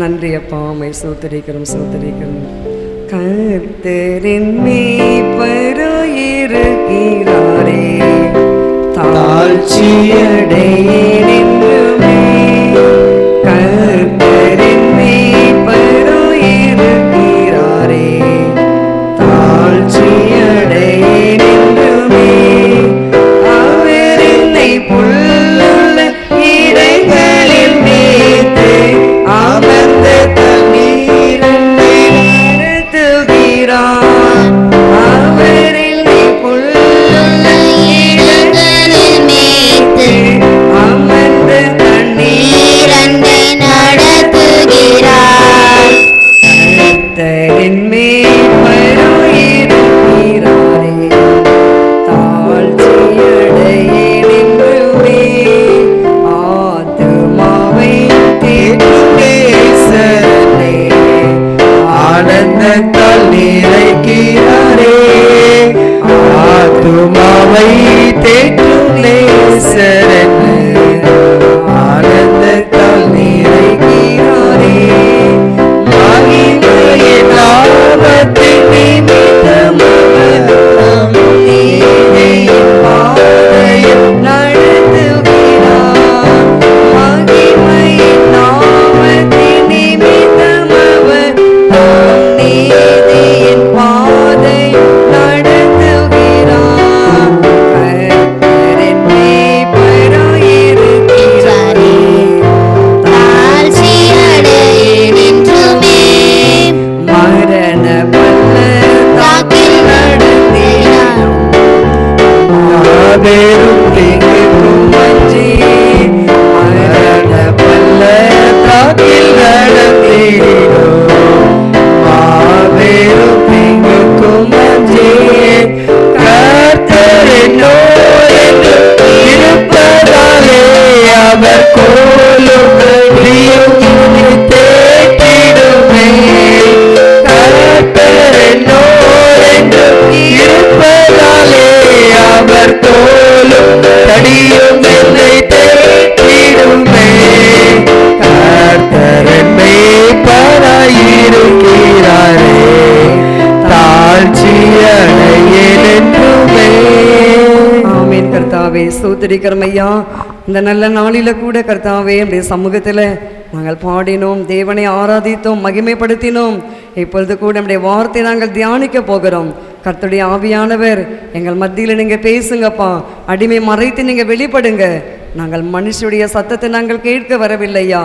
நன்றி அப்பா, உம்மை ஸ்தோத்திரிக்கிறோம் ஸ்தோத்திரிக்கிறோம். கர்த்தரின் மேய்ப்பராய் இருக்கிறாரே, தாழ்ச்சியடையேன் என்றுமே. கர்த்தரின் மேய்ப்பராய் இருக்கிறாரே, தாழ்ச்சியடையேன் என்றுமே. அவர் என்னை புல்லுள்ள இடங்களில் மேய்த்து அமர்ந்த தண்ணீரை நடத்துகிறார். அவர் என்னை புல்லுள்ள இடங்களில் மேய்த்து அமர்ந்த தண்ணீரை நடத்துகிறார். கர்த்தரின் மேய்ப்பராய் இருக்கிறாரே, தாழ்ச்சியடையேன் என்றுமே. ஆத்துமாவை தேற்றும் நேசரே, ஆனந்தத்தால் நிறைக்கிறாரே. ஆத்துமாவை தேற்றும் நேசரே, ஆனந்தத்தால் நிறைக்கிறாரே. மகிமையின் நாமத்தின் நிமித்தம் அவர் நீதியின் பாதையில் நடத்துகிறார். மகிமையின் நாமத்தின் நிமித்தம் அவர் நீதியின் பாதையில் நடத்துகிறார். கர்த்தரின் மேய்ப்பராய் இருக்கிறாரே, தாழ்ச்சியடையேன் என்றுமே. மரண பள்ளத்தாக்கில் நடத்தினார், மாபெரும் தீங்குக்கும் அஞ்சி. மரண பள்ளத்தாக்கில் நடத்தினோம், மாபெரும் தீங்குக்கும் அஞ்சி. கர்த்தர் என்னோடு இருப்பதாலே அவர் கோலும் தடியும் என்னை தேற்றிடுமே. கர்த்தர் என்னோடு இருப்பதாலே அவர் கோலும் தடியும் என்னை தேற்றிடுமே. கர்த்தர் மேய்ப்பராய் இருக்கிறாரே, தாழ்ச்சியடையேன் என்றுமே. ஆமென். கர்த்தாவே ஸ்தோத்திரிக்கிறோம் ஐயா. இந்த நல்ல நாளில கூட கர்த்தாவே நம்முடைய சமூகத்தில் நாங்கள் பாடினோம், தேவனை ஆராதித்தோம், மகிமைப்படுத்தினோம். இப்பொழுது கூட நம்முடைய வார்த்தை நாங்கள் தியானிக்க போகிறோம். கர்த்தருடைய ஆவியானவர் எங்கள் மத்தியில் நீங்கள் பேசுங்கப்பா. அடிமை மறைத்து நீங்கள் வெளிப்படுங்க. நாங்கள் மனுஷனுடைய சத்தத்தை நாங்கள் கேட்க வரவில்லையா,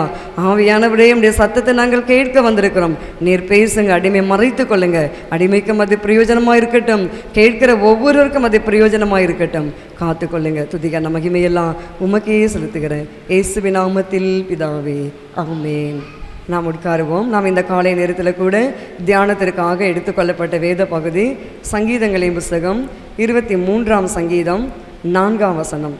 ஆவியானவரே நம்முடைய சத்தத்தை நாங்கள் கேட்க வந்திருக்கிறோம். நீர் பேசுங்க, அடிமை மறைத்து கொள்ளுங்க. அடிமைக்கும் அது பிரயோஜனமாக இருக்கட்டும், கேட்கிற ஒவ்வொருவருக்கும் அது பிரயோஜனமாக இருக்கட்டும். காத்து கொள்ளுங்க. துதிக்கான மகிமையெல்லாம் உமக்கே செலுத்துகிறேன், இயேசுவின் நாமத்தில் பிதாவே, ஆமென். நாம் உட்காருவோம். நாம் இந்த காலை நேரத்தில் கூட தியானத்திற்காக எடுத்துக்கொள்ளப்பட்ட வேத பகுதி சங்கீதங்களின் புஸ்தகம் 23ஆம் சங்கீதம் 4ஆம் வசனம்.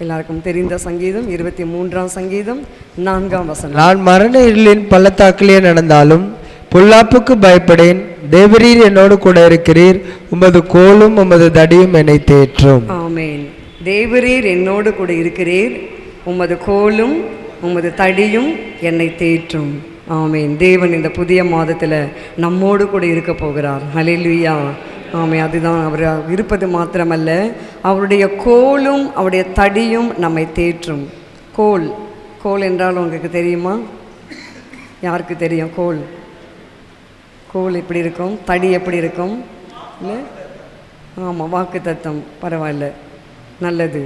எல்லாருக்கும் தெரிந்த சங்கீதம் 23ஆம் சங்கீதம் 4ஆம் வசனம். நான் மரண இருளின் பள்ளத்தாக்கிலே நடந்தாலும் பொல்லாப்புக்கு பயப்படேன், தேவரீர் என்னோடு கூட இருக்கிறீர், உமது கோலும் உமது தடியும் என்னை தேற்றும். ஆமென். தேவரீர் என்னோடு கூட இருக்கிறீர், உமது கோலும் உமது தடியும் என்னை தேற்றும். ஆமென். தேவன் இந்த புதிய மாதத்தில் நம்மோடு கூட இருக்க போகிறார். ஹல்லேலூயா. ஆமென். அதுதான் அவர் இருப்பது மாத்திரமல்ல, அவருடைய கோலும் அவருடைய தடியும் நம்மை தேற்றும். கோல், கோல் என்றால் உங்களுக்கு தெரியுமா? யாருக்கு தெரியும் கோல்? கோல் எப்படி இருக்கும், தடி எப்படி இருக்கும்? இல்லை, ஆமாம், வாக்கு தத்தம். பரவாயில்ல, நல்லது.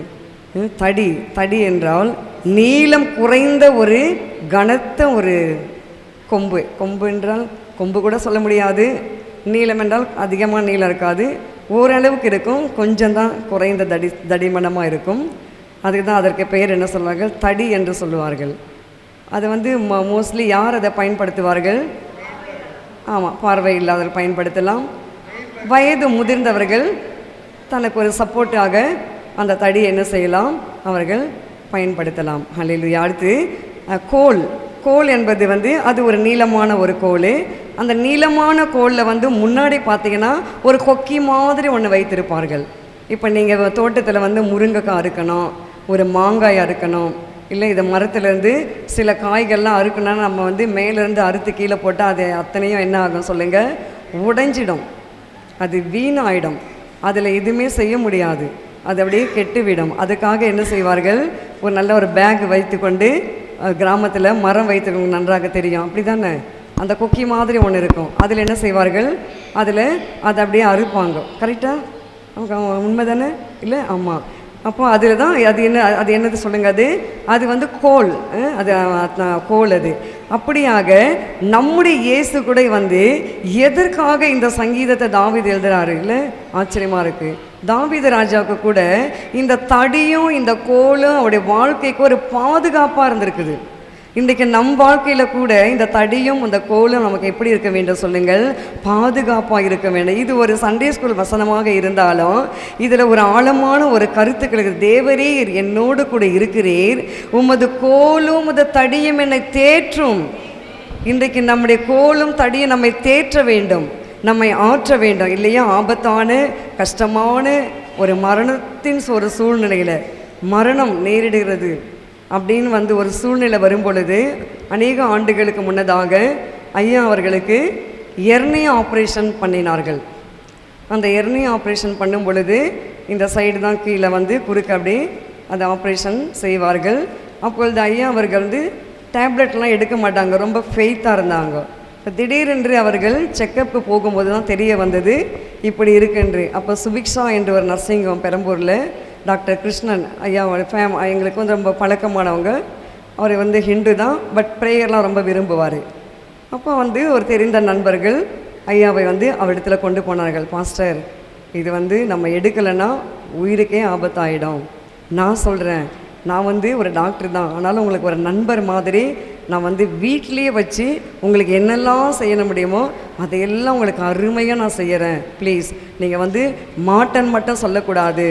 தடி, தடி என்றால் நீளம் குறைந்த ஒரு கனத்த ஒரு கொம்பு. கொம்பு என்றால் கொம்பு கூட சொல்ல முடியாது. நீளம் என்றால் அதிகமாக நீளம் இருக்காது, ஓரளவுக்கு இருக்கும், கொஞ்சம் தான் குறைந்த தடிமனமாக இருக்கும். அதுக்கு தான் அதற்கு பெயர் என்ன சொல்வார்கள்? தடி என்று சொல்லுவார்கள். அது மோஸ்ட்லி யார் அதை பயன்படுத்துவார்கள்? ஆமாம், பார்வை இல்லாதவர்கள் பயன்படுத்தலாம். வயது முதிர்ந்தவர்கள் தனக்கு ஒரு சப்போர்ட்டாக அந்த தடியை என்ன செய்யலாம்? அவர்கள் பயன்படுத்தலாம். ஹல்லேலூயா. அடுத்து கோல். கோல் என்பது அது ஒரு நீளமான ஒரு கோல். அந்த நீளமான கோலில் முன்னாடி பார்த்தீங்கன்னா ஒரு கொக்கி மாதிரி ஒன்று வைத்திருப்பார்கள். இப்போ நீங்கள் தோட்டத்தில் முருங்கைக்காய் இருக்கணும், ஒரு மாங்காய் அறுக்கணும், இல்லை இதை மரத்துலேருந்து சில காய்கள்லாம் அறுக்கணும்னா நம்ம வந்து மேலேருந்து அறுத்து கீழே போட்டால் அது அத்தனையும் என்ன ஆகும் சொல்லுங்கள், உடைஞ்சிடும், அது வீணாயிடும், அதில் எதுவுமே செய்ய முடியாது, அது அப்படியே கெட்டுவிடும். அதுக்காக என்ன செய்வார்கள், ஒரு நல்ல ஒரு பேக் வைத்து கொண்டு கிராமத்தில் மரம் வைத்துக்கவங்க நன்றாக தெரியும், அப்படி தானே, அந்த கொக்கி மாதிரி ஒன்று இருக்கும், அதில் என்ன செய்வார்கள், அதில் அதை அப்படியே அறுப்பாங்க. கரெக்டாக உண்மை தானே இல்லை? ஆமாம். அப்போ அதில் தான் அது என்னது சொல்லுங்கள், அது வந்து கோல், அது கோல். அது அப்படியாக நம்முடைய இயேசு கூட வந்து எதற்காக இந்த சங்கீதத்தை தாவீது எழுதுறாரு இல்லை? ஆச்சரியமாக இருக்குது. தாவீது ராஜாவுக்கு கூட இந்த தடியும் இந்த கோலும் அவருடைய வாழ்க்கைக்கு ஒரு பாதுகாப்பாக இருந்திருக்குது. இன்றைக்கு நம் வாழ்க்கையில் கூட இந்த தடியும் இந்த கோலும் நமக்கு எப்படி இருக்க வேண்டும் சொல்லுங்கள், பாதுகாப்பாக இருக்க வேண்டும். இது ஒரு சண்டே ஸ்கூல் வசனமாக இருந்தாலும் இதில் ஒரு ஆழமான ஒரு கருத்துக்கள் இருக்குது. தேவரீர் என்னோடு கூட இருக்கிறீர், உமது கோலும் உமது தடியும் என்னை தேற்றும். இன்றைக்கு நம்முடைய கோலும் தடியும் நம்மை தேற்ற வேண்டும், நம்மை ஆற்ற வேண்டும் இல்லையா? ஆபத்தான கஷ்டமான ஒரு மரணத்தின் ஒரு சூழ்நிலையில் மரணம் நேரிடுகிறது அப்படின்னு வந்து ஒரு சூழ்நிலை வரும் பொழுது, அநேக ஆண்டுகளுக்கு முன்னதாக ஐயா அவர்களுக்கு எர்னியா ஆப்ரேஷன் பண்ணினார்கள். அந்த எர்னியா ஆப்ரேஷன் பண்ணும் பொழுது இந்த சைடு தான் கீழே வந்து குறுக்க அப்படி அந்த ஆப்ரேஷன் செய்வார்கள். அப்பொழுது ஐயா அவர்கள் வந்து டேப்லெட்லாம் எடுக்க மாட்டாங்க, ரொம்ப ஃபெய்த்தாக இருந்தாங்க. இப்போ திடீரென்று அவர்கள் செக்கப்புக்கு போகும்போது தான் தெரிய வந்தது இப்படி இருக்குன்று. அப்போ சுபிக்ஷா என்று ஒரு நர்சிங் ஹோம் பெரம்பூரில் டாக்டர் கிருஷ்ணன் ஐயாவோட எங்களுக்கு வந்து ரொம்ப பழக்கமானவங்க. அவர் வந்து ஹிந்து தான், பட் ப்ரேயர்லாம் ரொம்ப விரும்புவார். அப்போ வந்து ஒரு தெரிந்த நண்பர்கள் ஐயாவை வந்து அவரிடத்துல கொண்டு போனார்கள். பாஸ்டர், இது வந்து நம்ம எடுக்கலைன்னா உயிருக்கே ஆபத்தாயிடும். நான் சொல்கிறேன், நான் வந்து ஒரு டாக்டர் தான், ஆனாலும் உங்களுக்கு ஒரு நண்பர் மாதிரி நான் வந்து வீட்டிலேயே வச்சு உங்களுக்கு என்னெல்லாம் செய்ய முடியுமோ அதையெல்லாம் உங்களுக்கு அருமையாக நான் செய்கிறேன். ப்ளீஸ் நீங்கள் வந்து மாட்டேன்னு மட்டும் சொல்லக்கூடாது,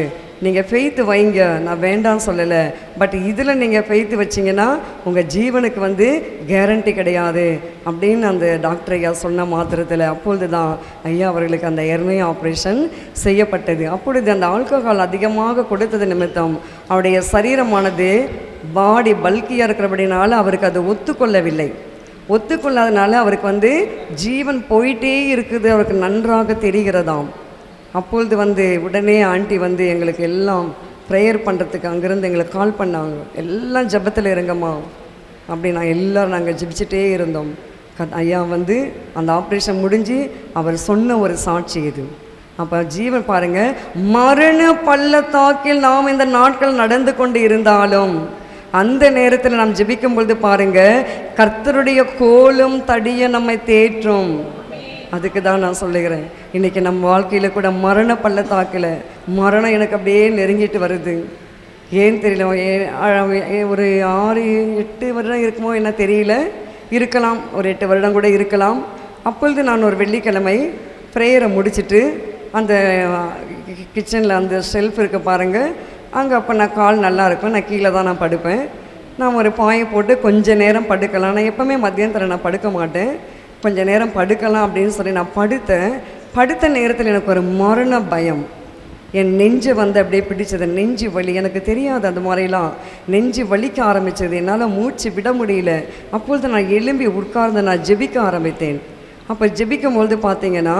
நீங்கள் ஃபெய்த்து வைங்க, நான் வேண்டான்னு சொல்லலை, பட் இதில் நீங்கள் ஃபெய்த்து வச்சிங்கன்னா உங்கள் ஜீவனுக்கு வந்து கேரண்டி கிடையாது அப்படின்னு அந்த டாக்டர் ஐயா சொன்ன மாத்திரத்தில் அப்பொழுது தான் ஐயா அவர்களுக்கு அந்த எர்னியா ஆப்ரேஷன் செய்யப்பட்டது. அப்பொழுது அந்த ஆல்கஹால் அதிகமாக கொடுத்தது நிமித்தம் அவருடைய சரீரமானது பாடி பல்கியாக இருக்கிறபடினால அவருக்கு அது ஒத்துக்கொள்ளவில்லை. ஒத்துக்கொள்ளாதனால அவருக்கு வந்து ஜீவன் போயிட்டே இருக்குது, அவருக்கு நன்றாக தெரிகிறதாம். அப்பொழுது வந்து உடனே ஆண்டி வந்து எங்களுக்கு எல்லாம் ப்ரேயர் பண்ணுறதுக்கு அங்கேருந்து எங்களுக்கு கால் பண்ணாங்க. எல்லாம் ஜெபத்தில் இருங்கம்மா அப்படி எல்லோரும் நாங்கள் ஜெபிச்சுட்டே இருந்தோம். ஐயா வந்து அந்த ஆப்ரேஷன் முடிஞ்சு அவர் சொன்ன ஒரு சாட்சி இது. அப்போ ஜீவன் பாருங்கள், மரண பள்ளத்தாக்கில் நாம் இந்த நாட்கள் நடந்து கொண்டு இருந்தாலும் அந்த நேரத்தில் நாம் ஜெபிக்கும் பொழுது பாருங்கள், கர்த்தருடைய கோலும் தடிய நம்மை தேற்றும். அதுக்கு தான் நான் சொல்லுகிறேன், இன்றைக்கி நம்ம வாழ்க்கையில் கூட மரண பள்ளத்தாக்கில் மரணம் எனக்கு அப்படியே நெருங்கிட்டு வருது. ஏன் தெரியல, ஒரு 6-8 வருடம் இருக்குமோ என்ன தெரியல, இருக்கலாம், ஒரு 8 வருடம் கூட இருக்கலாம். அப்பொழுது நான் ஒரு வெள்ளிக்கிழமை ப்ரேயரை முடிச்சுட்டு அந்த கிச்சனில் அந்த ஷெல்ஃப் இருக்க பாருங்கள், அங்கே அப்போ நான் கால் நல்லா இருக்கும், நான் கீழே தான் நான் படுப்பேன். நான் ஒரு பாயை போட்டு கொஞ்சம் நேரம் படுக்கலாம். நான் எப்போவுமே மத்தியானத்தில் நான் படுக்க மாட்டேன், கொஞ்சம் நேரம் படுக்கலாம் அப்படின்னு சொல்லி நான் படுத்த நேரத்தில் எனக்கு ஒரு மரண பயம், என் நெஞ்சை வந்து அப்படியே பிடிச்சது, நெஞ்சு வலி. எனக்கு தெரியாது அந்த மாதிரிலாம், நெஞ்சு வலிக்க ஆரம்பித்தது, என்னால் மூச்சு விட முடியல. அப்பொழுது நான் எழும்பி உட்கார்ந்து நான் ஜெபிக்க ஆரம்பித்தேன். அப்போ ஜெபிக்கும் பொழுது பார்த்தீங்கன்னா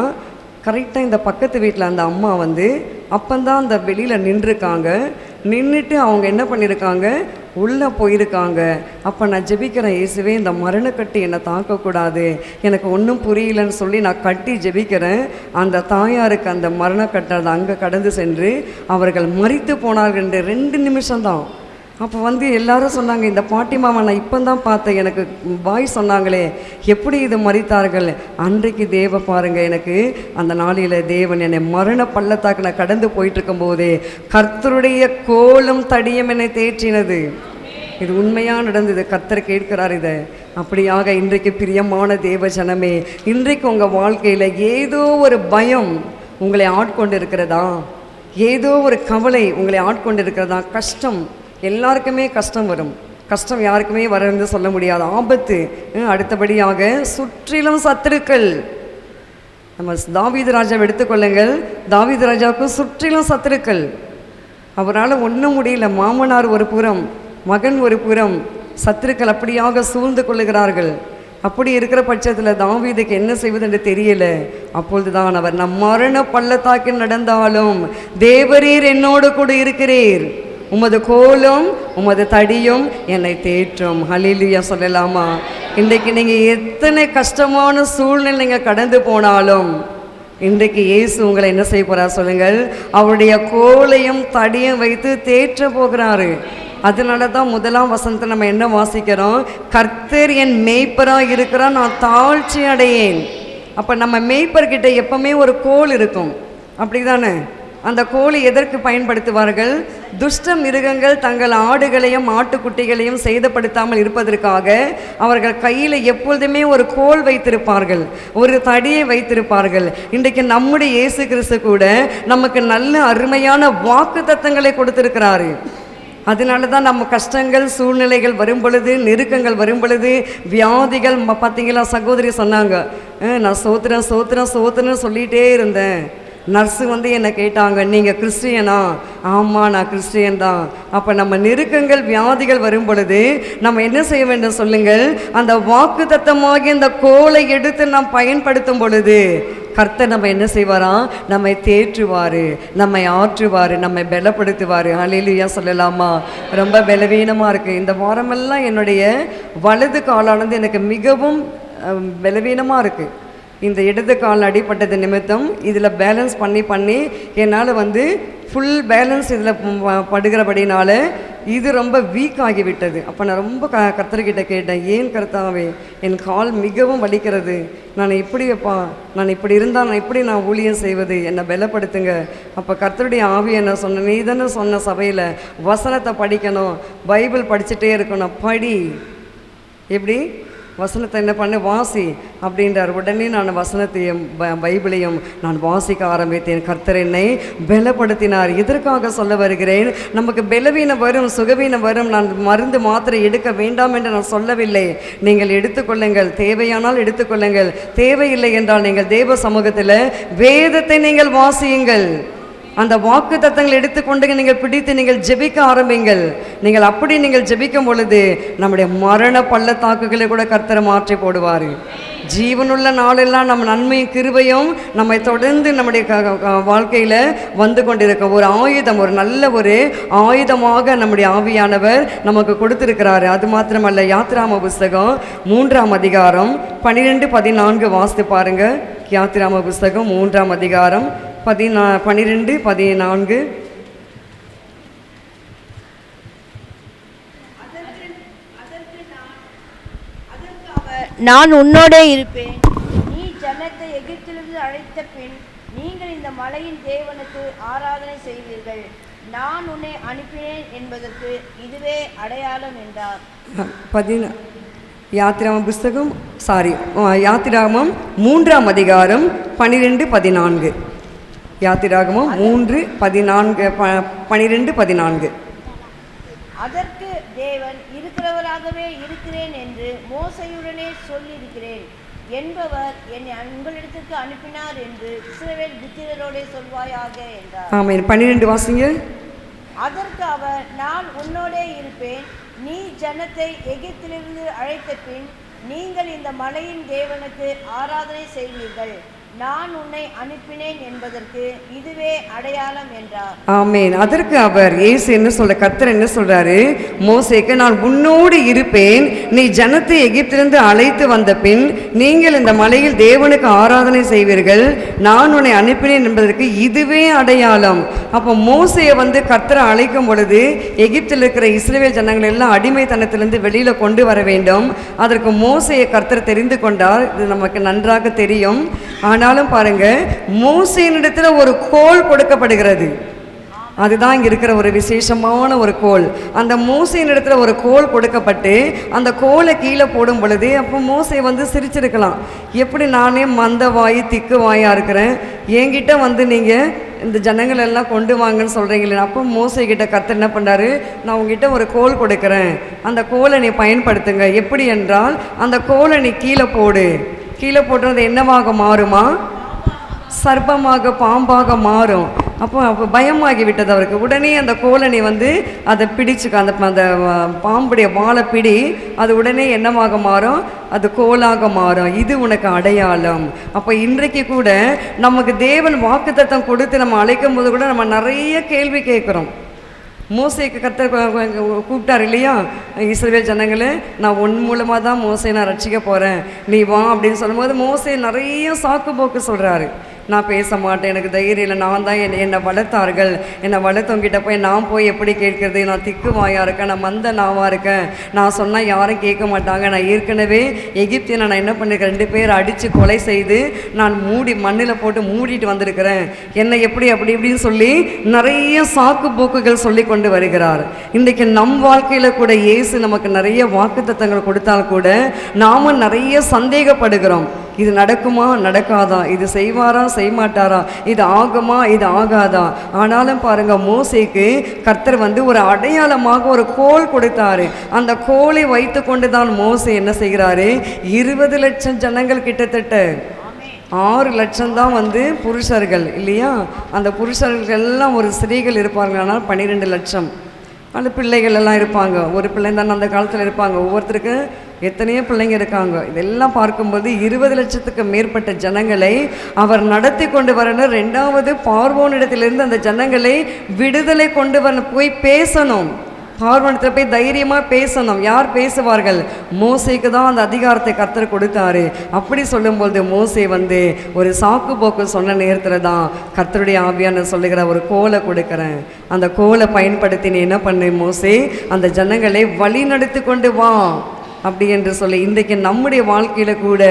கரெக்டாக இந்த பக்கத்து வீட்டில் அந்த அம்மா வந்து அப்போந்தான் அந்த வெளியில் நின்றுருக்காங்க. நின்றுட்டு அவங்க என்ன பண்ணியிருக்காங்க, உள்ளே போயிருக்காங்க. அப்போ நான் ஜெபிக்கிறேன், இயேசுவே இந்த மரணக்கட்டு என்னை தாக்கக்கூடாது, எனக்கு ஒன்றும் புரியலன்னு சொல்லி நான் கட்டி ஜெபிக்கிறேன். அந்த தாயாருக்கு அந்த மரணக்கட்டை அது அங்கே கடந்து சென்று அவர்கள் மரித்து போனார்கள். 2 நிமிஷம்தான். அப்போ வந்து எல்லாரும் சொன்னாங்க, இந்த பாட்டிமாவை நான் இப்போ தான் பார்த்தேன், எனக்கு பாய் சொன்னாங்களே எப்படி இது மரித்தார்கள். அன்றைக்கு தேவ பாருங்கள், எனக்கு அந்த நாளில் தேவன் என்னை மரண பள்ளத்தாக்கு நான் கடந்து போயிட்டுருக்கும்போதே கர்த்தருடைய கோலும் தடியும் என்னை தேற்றினது. இது உண்மையாக நடந்தது, கர்த்தர் கேட்கிறார் இதை. அப்படியாக இன்றைக்கு பிரியமான தேவ ஜனமே, இன்றைக்கு உங்கள் வாழ்க்கையில் ஏதோ ஒரு பயம் உங்களை ஆட்கொண்டு இருக்கிறதா, ஏதோ ஒரு கவலை உங்களை ஆட்கொண்டு இருக்கிறதா, கஷ்டம், எல்லாருக்குமே கஷ்டம் வரும், கஷ்டம் யாருக்குமே வரன்னு சொல்ல முடியாது, ஆபத்து. அடுத்தபடியாக சுற்றிலும் சத்துருக்கள். நம்ம தாவீது ராஜாவை எடுத்துக்கொள்ளுங்கள், தாவீது ராஜாவுக்கு சுற்றிலும் சத்துருக்கள், அவரால் ஒன்றும் முடியல. மாமனார் ஒரு புறம், மகன் ஒரு புறம், சத்துருக்கள் அப்படியாக சூழ்ந்து கொள்ளுகிறார்கள். அப்படி இருக்கிற பட்சத்தில் தாவீதுக்கு என்ன செய்வது என்று தெரியல. அப்பொழுதுதான் அவர், நம் மரண பள்ளத்தாக்கில் நடந்தாலும் தேவரீர் என்னோடு கூட இருக்கிறீர், உமது கோலும் உமது தடியும் என்னை தேற்றும். ஹல்லேலூயா சொல்லலாமா? இன்றைக்கு நீங்கள் எத்தனை கஷ்டமான சூழ்நிலை கடந்து போனாலும் இன்றைக்கு இயேசு உங்களை என்ன செய்ய போகிறார் சொல்லுங்கள்? அவருடைய கோலையும் தடியும் வைத்து தேற்ற போகிறாரு. அதனால தான் முதலாம் வசனத்தை நம்ம என்ன வாசிக்கிறோம்? கர்த்தர் என் மேய்ப்பராக இருக்கிறார், நான் தாழ்ச்சி அடையேன். அப்போ நம்ம மேய்ப்பர்கிட்ட எப்பவுமே ஒரு கோல் இருக்கும், அப்படி தானே? அந்த கோலை எதற்கு பயன்படுத்துவார்கள்? துஷ்ட மிருகங்கள் தங்கள் ஆடுகளையும் ஆட்டுக்குட்டிகளையும் சேதப்படுத்தாமல் இருப்பதற்காக அவர்கள் கையில் எப்பொழுதுமே ஒரு கோல் வைத்திருப்பார்கள், ஒரு தடியை வைத்திருப்பார்கள். இன்றைக்கு நம்முடைய இயேசு கிறிஸ்து கூட நமக்கு நல்ல அருமையான வாக்கு தத்தங்களை கொடுத்திருக்கிறாரு. அதனால தான் நம்ம கஷ்டங்கள் சூழ்நிலைகள் வரும் பொழுது, நெருக்கங்கள் வரும் பொழுது, வியாதிகள், பார்த்தீங்களா சகோதரி சொன்னாங்க, நான் சோத்திரம் சோத்திரம் சோத்திரன்னு சொல்லிகிட்டே இருந்தேன். நர்ஸு வந்து என்னை கேட்டாங்க, நீங்கள் கிறிஸ்டியனா? ஆமாம், நான் கிறிஸ்டியன் தான். அப்போ நம்ம நெருக்கங்கள் வியாதிகள் வரும் பொழுது நம்ம என்ன செய்ய வேண்டும் சொல்லுங்கள்? அந்த வாக்கு தத்தமாகி அந்த கோலை எடுத்து நாம் பயன்படுத்தும் பொழுது கர்த்தர் நம்ம என்ன செய்வாராம்? நம்மை தேற்றுவார், நம்மை ஆற்றுவார், நம்மை பலப்படுத்துவார். ஹல்லேலூயா சொல்லலாமா? ரொம்ப பலவீனமாக இருக்குது. இந்த வாரமெல்லாம் என்னுடைய வலது காலானது எனக்கு மிகவும் பலவீனமாக இருக்குது. இந்த இடது கால் அடிப்பட்டது நிமித்தம் இதில் பேலன்ஸ் பண்ணி என்னால் வந்து ஃபுல் பேலன்ஸ் இதில் படுகிறபடினால இது ரொம்ப வீக் ஆகிவிட்டது. அப்போ நான் ரொம்ப கர்த்தர்கிட்ட கேட்டேன், ஏன் கர்த்தாவே என் கால் மிகவும் வலிக்கிறது, நான் எப்படிப்பா, நான் இப்படி இருந்தால் நான் எப்படி நான் ஊழியம் செய்வது, என்னை பலப்படுத்துங்க. அப்போ கர்த்தருடைய ஆவி என்ன சொன்ன, நீ தானே சொன்ன சபையில் வசனத்தை படிக்கணும், பைபிள் படிச்சுட்டே இருக்கணும், படி. எப்படி வசனத்தை என்ன பண்ண, வாசி அப்படின்றார். உடனே நான் வசனத்தையும் பைபிளையும் நான் வாசிக்க ஆரம்பித்தேன். கர்த்தர் என்னை பலப்படுத்தினார். எதற்காக சொல்ல வருகிறேன்? நமக்கு பலவீனம் வரும், சுகவீனம் வரும். நான் மருந்து மாத்திரை எடுக்க வேண்டாம் என்று நான் சொல்லவில்லை. நீங்கள் எடுத்துக்கொள்ளுங்கள், தேவையானால் எடுத்துக்கொள்ளுங்கள், தேவையில்லை என்றால் நீங்கள் தேவ சமூகத்தில் வேதத்தை நீங்கள் வாசியுங்கள். அந்த வாக்கு தத்தங்களை எடுத்துக்கொண்டு நீங்கள் பிடித்து நீங்கள் ஜெபிக்க ஆரம்பிங்கள். நீங்கள் அப்படி நீங்கள் ஜெபிக்கும் பொழுது நம்முடைய மரண பள்ளத்தாக்குகளை கூட கர்த்தர் மாற்றி போடுவார். ஜீவனுள்ள நாளெல்லாம் நம்ம நன்மையும் கிருபையும் நம்மை தொடர்ந்து நம்முடைய வாழ்க்கையில் வந்து கொண்டிருக்கும். ஒரு ஆயுதம், ஒரு நல்ல ஒரு ஆயுதமாக நம்முடைய ஆவியானவர் நமக்கு கொடுத்திருக்கிறாரு. அது மாத்திரமல்ல, யாத்திராம புஸ்தகம் 3ஆம் அதிகாரம் 12-14 வாசித்து பாருங்க. யாத்திராம புஸ்தகம் 3ஆம் அதிகாரம் 12-14. நான் உன்னோடே இருப்பேன், நீ ஜனத்தை எகிப்திலிருந்து அழைத்த பின் நீங்கள் இந்த மலையின் தேவனுக்கு ஆராதனை செய்வீர்கள், நான் உன்னை அனுப்பினேன் என்பதற்கு இதுவே அடையாளம் என்றார். யாத்திராமம் புஸ்தகம் யாத்திராமம் 3ஆம் அதிகாரம் 12-14. யாத்திராகமம் 3:12-14. அதற்கு தேவன், இருக்கிறவராகவே இருக்கிறேன் என்று மோசையுடனே சொல்லியிருக்கிறேன் என்பவர் என்னை உங்களிடத்துக்கு அனுப்பினார் என்று இஸ்ரவேல் புத்திரரோடே சொல்வாயாக என்றார். ஆமென். 12 வாசிங்க. அதற்கு அவர், நான் உன்னோடே இருப்பேன், நீ ஜனத்தை எகிப்திலிருந்து அழைத்த பின் நீங்கள் இந்த மலையின் தேவனுக்கு ஆராதனை செய்வீர்கள், நான் உன்னை அனுப்பினேன் என்பதற்கு இதுவே அடையாளம் என்றார். ஆமென். அதற்கு அவர், இயேசு என்ன சொல்ற, கர்த்தர் என்ன சொல்றாரு? மோசேக்கு, நான் உன்னோடு இருப்பேன், நீ ஜனத்தை எகிப்திலிருந்து அழைத்து வந்த பின் நீங்கள் இந்த மலையில் தேவனுக்கு ஆராதனை செய்வீர்கள், நான் உன்னை அனுப்பினேன் என்பதற்கு இதுவே அடையாளம். அப்போ மோசையை வந்து கர்த்தரை அழைக்கும் பொழுது எகிப்தில் இருக்கிற இஸ்ரவேல் ஜனங்கள் எல்லாம் அடிமைத்தனத்திலிருந்து வெளியில கொண்டு வர வேண்டும். அதற்கு மோசையை கர்த்தர் தெரிந்து கொண்டார். இது நமக்கு நன்றாக தெரியும். ஆனாலும் பாருங்க, மோசேயினிடத்துல ஒரு கோல் கொடுக்கப்படுகிறது. அதுதான் இங்கே இருக்கிற ஒரு விசேஷமான ஒரு கோல். அந்த மோசேயினிடத்துல ஒரு கோல் கொடுக்கப்பட்டு அந்த கோலை கீழே போடும் பொழுது அப்போ மோசே வந்து சிரிச்சிருக்கலாம், எப்படி நானே மந்த வாய் திக்கு வாயாக இருக்கிறேன், என்கிட்ட வந்து நீங்கள் இந்த ஜனங்கள் எல்லாம் கொண்டு வாங்கன்னு சொல்கிறீங்களே. அப்போ மோசே கிட்ட கர்த்தர் என்ன பண்ணுறாரு, நான் உங்ககிட்ட ஒரு கோல் கொடுக்குறேன், அந்த கோலை நீ பயன்படுத்துங்க. எப்படி என்றால், அந்த கோலை நீ கீழே போடு, கீழே போட்டுறது என்னவாக மாறுமா? சர்ப்பமாக, பாம்பாக மாறும். அப்போ பயமாகி விட்டது அவருக்கு. உடனே அந்த கோலை வந்து அதை பிடிச்சுக்க, அந்த பாம்புடைய வாழை பிடி, அது உடனே என்னமாக மாறும், அது கோலாக மாறும். இது உனக்கு அடையாளம். அப்போ இன்றைக்கு கூட நமக்கு தேவன் வாக்குத்தத்தம் கொடுத்து நம்ம அழைக்கும் போது கூட நம்ம நிறைய கேள்வி கேட்குறோம். மோசேக்கு கர்த்தர் கூப்பிட்டார் இல்லையா, இஸ்ரவேல் ஜனங்களே, நான் உன் மூலமாக தான் மோசே நான் ரட்சிக்க போகிறேன், நீ வா அப்படின்னு சொல்லும்போது மோசே நிறைய சாக்கு போக்கு சொல்கிறாரு. நான் பேச மாட்டேன், எனக்கு தைரியம் இல்லை, நான் தான் என்னை வளர்த்தார்கள், என்னை வளர்த்தவங்கிட்ட போய் நான் போய் எப்படி கேட்குறது, நான் திக்கு வாயாக இருக்கேன், நான் மந்த நாவாக இருக்கேன், நான் சொன்னால் யாரும் கேட்க மாட்டாங்க, நான் ஏற்கனவே எகிப்தியை நான் என்ன பண்ணியிருக்கேன், 2 பேர் அடித்து கொலை செய்து நான் மண்ணில் போட்டு மூடிட்டு வந்திருக்கிறேன், என்னை எப்படி அப்படி இப்படின்னு சொல்லி நிறைய சாக்கு போக்குகள் சொல்லி கொண்டு வருகிறார். இன்றைக்கு நம் வாழ்க்கையில் கூட இயேசு நமக்கு நிறைய வாக்குத்தத்தங்கள் கொடுத்தால் கூட நாம் நிறைய சந்தேகப்படுகிறோம். இது நடக்குமா நடக்காதா, இது செய்வாரா செய்யமாட்டாரா, இது ஆகுமா இது ஆகாதா. ஆனாலும் பாருங்க, மோசேக்கு கர்த்தர் வந்து ஒரு அடையாளமாக ஒரு கோல் கொடுத்தாரு. அந்த கோலை வைத்து கொண்டு தான் மோசே என்ன செய்கிறாரு, 20 லட்சம் ஜனங்கள், கிட்டத்தட்ட 6 லட்சம் தான் வந்து புருஷர்கள் இல்லையா, அந்த புருஷர்கள் எல்லாம் ஒரு ஸ்திரீகள் இருப்பாங்க, ஆனால் 12 லட்சம் அந்த பிள்ளைகள் எல்லாம் இருப்பாங்க. ஒரு பிள்ளை தானே அந்த காலத்தில் இருப்பாங்க, ஒவ்வொருத்தருக்கு எத்தனையோ பிள்ளைங்க இருக்காங்க. இதெல்லாம் பார்க்கும்போது 20 லட்சத்துக்கு மேற்பட்ட ஜனங்களை அவர் நடத்தி கொண்டு வரணும். 2வது பார்வோனிடத்திலிருந்து அந்த ஜனங்களை விடுதலை கொண்டு வர போய் பேசணும். பார்வோனிடத்தில் போய் தைரியமாக பேசணும். யார் பேசுவார்கள்? மோசேக்கு தான் அந்த அதிகாரத்தை கர்த்தர் கொடுத்தாரு. அப்படி சொல்லும்போது மோசே வந்து ஒரு சாக்கு போக்கு சொன்ன நேரத்தில் தான் கர்த்தருடைய ஆவியான சொல்லுகிற ஒரு கோலை கொடுக்குறேன், அந்த கோலை பயன்படுத்தி நீ என்ன பண்ணு மோசே, அந்த ஜனங்களை வழி நடத்தி கொண்டு வா அப்படி என்று சொல்லி இன்றைக்கு நம்முடைய வாழ்க்கையில் கூட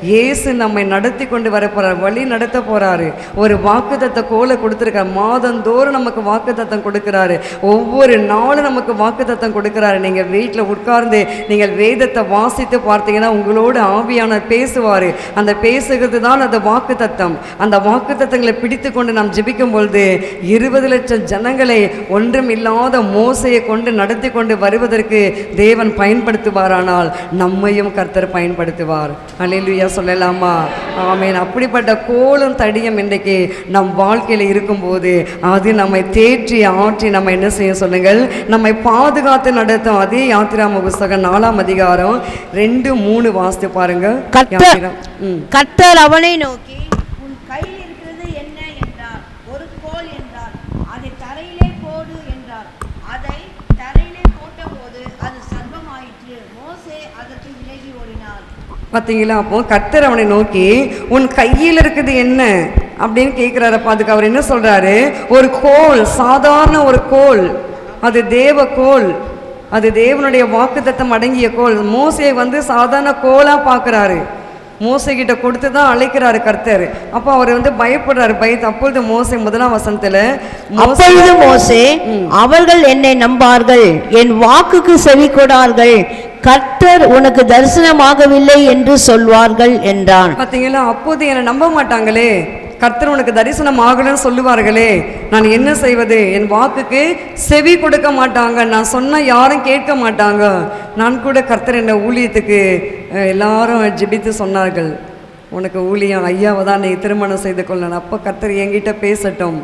இயேசு நம்மை நடத்தி கொண்டு வர போகிறார், வழி நடத்த போகிறாரு. ஒரு வாக்குத்தத்த கோலை கொடுத்துருக்கார். மாதந்தோறும் நமக்கு வாக்குத்தத்தம் கொடுக்குறாரு. ஒவ்வொரு நாளும் நமக்கு வாக்குத்தத்தம் கொடுக்குறாரு. நீங்கள் வீட்டில் உட்கார்ந்து நீங்கள் வேதத்தை வாசித்து பார்த்தீங்கன்னா உங்களோட ஆவியான பேசுவார். அந்த பேசுகிறது தான் அந்த வாக்குத்தத்தம். அந்த வாக்குத்தத்தங்களை பிடித்து கொண்டு நாம் ஜெபிக்கும் பொழுது 20 லட்சம் ஜனங்களை ஒன்றும் இல்லாத மோசையை கொண்டு நடத்தி கொண்டு வருவதற்கு தேவன் பயன்படுத்துவாரானால் நம்மையும் கர்த்தர் பயன்படுத்துவார். அல்லேலூயா சொல்லலாமா? ஆமென். அப்படிப்பட்ட கோலும் தடியும் இன்றைக்கு நம் வாழ்க்கையில் இருக்கும்போது அது நம்மை தேற்றி ஆற்றி நம்ம என்ன செய்ய சொல்லுங்கள், நம்மை பாதுகாத்து நடத்தும். அதே யாத்திராம புஸ்தகம் 4ஆம் அதிகாரம் 2-3 வாசித்து பாருங்க. கர்த்தர் அவனை நோக்கி, உன் கையில் இருக்கிறது என்ன என்றார். ஒரு கோல் என்றார். அதை தரையிலே போடு என்றார். அதை தரையிலே போட்டபோது அது சர்வமாயிற்று. மோசே அதற்கு விலகி ஓடினார். பார்த்தீங்களா? அப்போ கர்த்தர் அவனை நோக்கி உன் கையில் இருக்குது என்ன அப்படின்னு கேட்குறாரப்பா. அதுக்கு அவர் என்ன சொல்றாரு, ஒரு கோல், சாதாரண ஒரு கோல், அது தேவ கோல், அது தேவனுடைய வாக்குத்தத்தம் அடங்கிய கோல். மோசே வந்து சாதாரண கோலாக பார்க்குறாரு. மோசே கிட்ட கொடுத்து தான் அழைக்கிறாரு கர்த்தர். அப்போ அவர் வந்து பயப்படுறாரு. அப்பொழுது மோசே 1ஆம் வசனத்துல, அப்பொழுது மோசே, அவர்கள் என்னை நம்பார்கள், என் வாக்குக்கு செவி கொடார்கள், கர்த்தர் உனக்கு தரிசனமாகவில்லை என்று சொல்வார்கள் என்றான். பார்த்தீங்களா? அப்போது என்னை நம்ப மாட்டாங்களே, கர்த்தர் உனக்கு தரிசனம் ஆகலன்னு சொல்லுவார்களே, நான் என்ன செய்வது? என் வாக்குக்கு செவி கொடுக்க மாட்டாங்க, நான் சொன்னால் யாரும் கேட்க மாட்டாங்க. நான் கூட கர்த்தர் என்ன ஊழியத்துக்கு எல்லாரும் ஜெபித்து சொன்னார்கள், உனக்கு ஊழியம் ஐயாவை தான் நீ திருமணம் செய்து கொள்ளணும், அப்போ கர்த்தர் என்கிட்ட பேசட்டும்,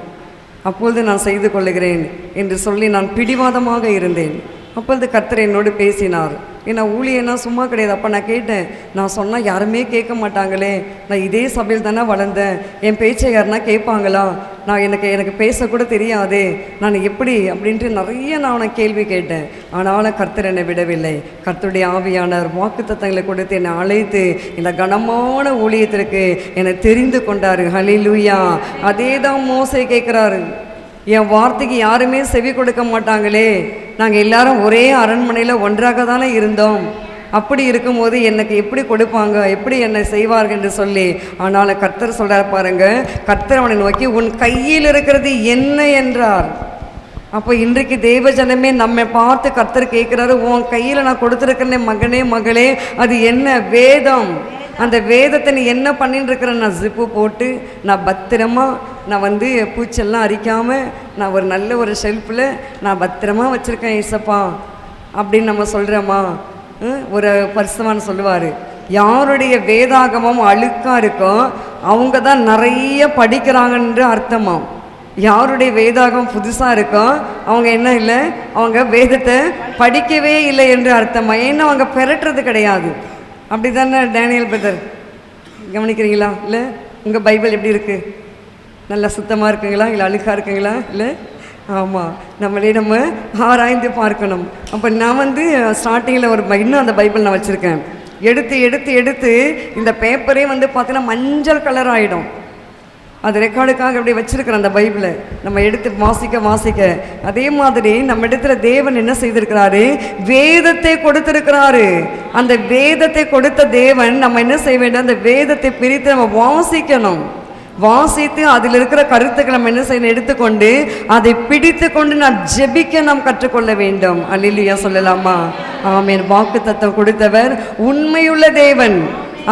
அப்பொழுது நான் செய்து கொள்ளுகிறேன் என்று சொல்லி நான் பிடிவாதமாக இருந்தேன். அப்பொழுது கர்த்தர் என்னோடு பேசினார். ஏன்னா ஊழியன்னா சும்மா கிடையாது. அப்போ நான் கேட்டேன், நான் சொன்னால் யாருமே கேட்க மாட்டாங்களே, நான் இதே சபையில் தானே வளர்ந்தேன், என் பேச்சை யாருன்னா கேட்பாங்களா, நான் எனக்கு பேசக்கூட தெரியாதே, நான் எப்படி அப்படின்ட்டு நிறைய நான் அவனை கேள்வி கேட்டேன். ஆனாலும் கர்த்தர் என்னை விடவில்லை. கர்த்தருடைய ஆவியானவர் வாக்குத்தத்தங்களை கொடுத்து என்னை அழைத்து இந்த கனமான ஊழியத்திற்கு என்னை தெரிந்து கொண்டாரு. ஹல்லேலூயா. அதே தான் மோசே கேட்குறாரு, என் வார்த்தைக்கு யாருமே செவி கொடுக்க மாட்டாங்களே, நாங்கள் எல்லாரும் ஒரே அரண்மனையில் ஒன்றாக தானே இருந்தோம், அப்படி இருக்கும்போது எனக்கு எப்படி கொடுப்பாங்க, எப்படி என்னை செய்வார்கள் என்று சொல்லி. ஆனாலும் கர்த்தர் சொல்கிறார் பாருங்க, கர்த்தர் அவனை நோக்கி உன் கையில் இருக்கிறது என்ன என்றார். அப்போ இன்றைக்கு தேவஜனமே நம்மை பார்த்து கர்த்தர் கேட்குறாரு, உன் கையில் நான் கொடுத்துருக்கேனே மகனே மகளே, அது என்ன? வேதம். அந்த வேதத்தை நீ என்ன பண்ணிட்டு இருக்கிற? நான் ஜிப்பு போட்டு நான் பத்திரமா நான் வந்து பூச்செல்லாம் அரிக்காமல் நான் ஒரு நல்ல ஒரு ஷெல்ஃபில் நான் பத்திரமா வச்சுருக்கேன் ஏசப்பா அப்படின்னு நம்ம சொல்கிறோமா? ஒரு பரிசுவான் சொல்லுவார், யாருடைய வேதாகமம் அழுக்காக இருக்கோ அவங்க தான் நிறைய படிக்கிறாங்கன்ற அர்த்தமாம். யாருடைய வேதாகம் புதுசாக இருக்கோ அவங்க என்ன இல்லை, அவங்க வேதத்தை படிக்கவே இல்லை என்று அர்த்தமா. ஏன்னா அவங்க பெறட்டுறது கிடையாது. அப்படி தானே டேனியல் பிரதர், கவனிக்கிறீங்களா? இல்லை உங்கள் பைபிள் எப்படி இருக்குது? நல்லா சுத்தமாக இருக்குங்களா இல்லை அழுக்காக இருக்குங்களா? இல்லை, ஆமாம், நம்ம ஆராய்ந்து பார்க்கணும். அப்போ நான் ஸ்டார்டிங்கில் இன்னும் அந்த பைபிள் நான் வச்சுருக்கேன். எடுத்து எடுத்து எடுத்து இந்த பேப்பரே பார்த்தீங்கன்னா மஞ்சள் கலர் ஆகிடும். அது ரெக்கார்டுக்காக அப்படி வச்சிருக்கிறேன் அந்த பைபிளை. நம்ம எடுத்து வாசிக்க வாசிக்க அதே மாதிரி நம்ம இடத்துல தேவன் என்ன செய்திருக்கிறாரு? வேதத்தை கொடுத்திருக்கிறாரு. அந்த வேதத்தை கொடுத்த தேவன் நம்ம என்ன செய்ய வேண்டும்? அந்த வேதத்தை பிரித்து நம்ம வாசிக்கணும். வாசித்து அதில் இருக்கிற கருத்துக்களை நம்ம என்ன செய்யணும்? எடுத்துக்கொண்டு அதை பிடித்து கொண்டு நாம் ஜெபிக்க நாம் கற்றுக்கொள்ள வேண்டும். அல்லேலூயா சொல்லலாமா? ஆமென். வாக்கு தத்தம் கொடுத்தவர் உண்மையுள்ள தேவன்.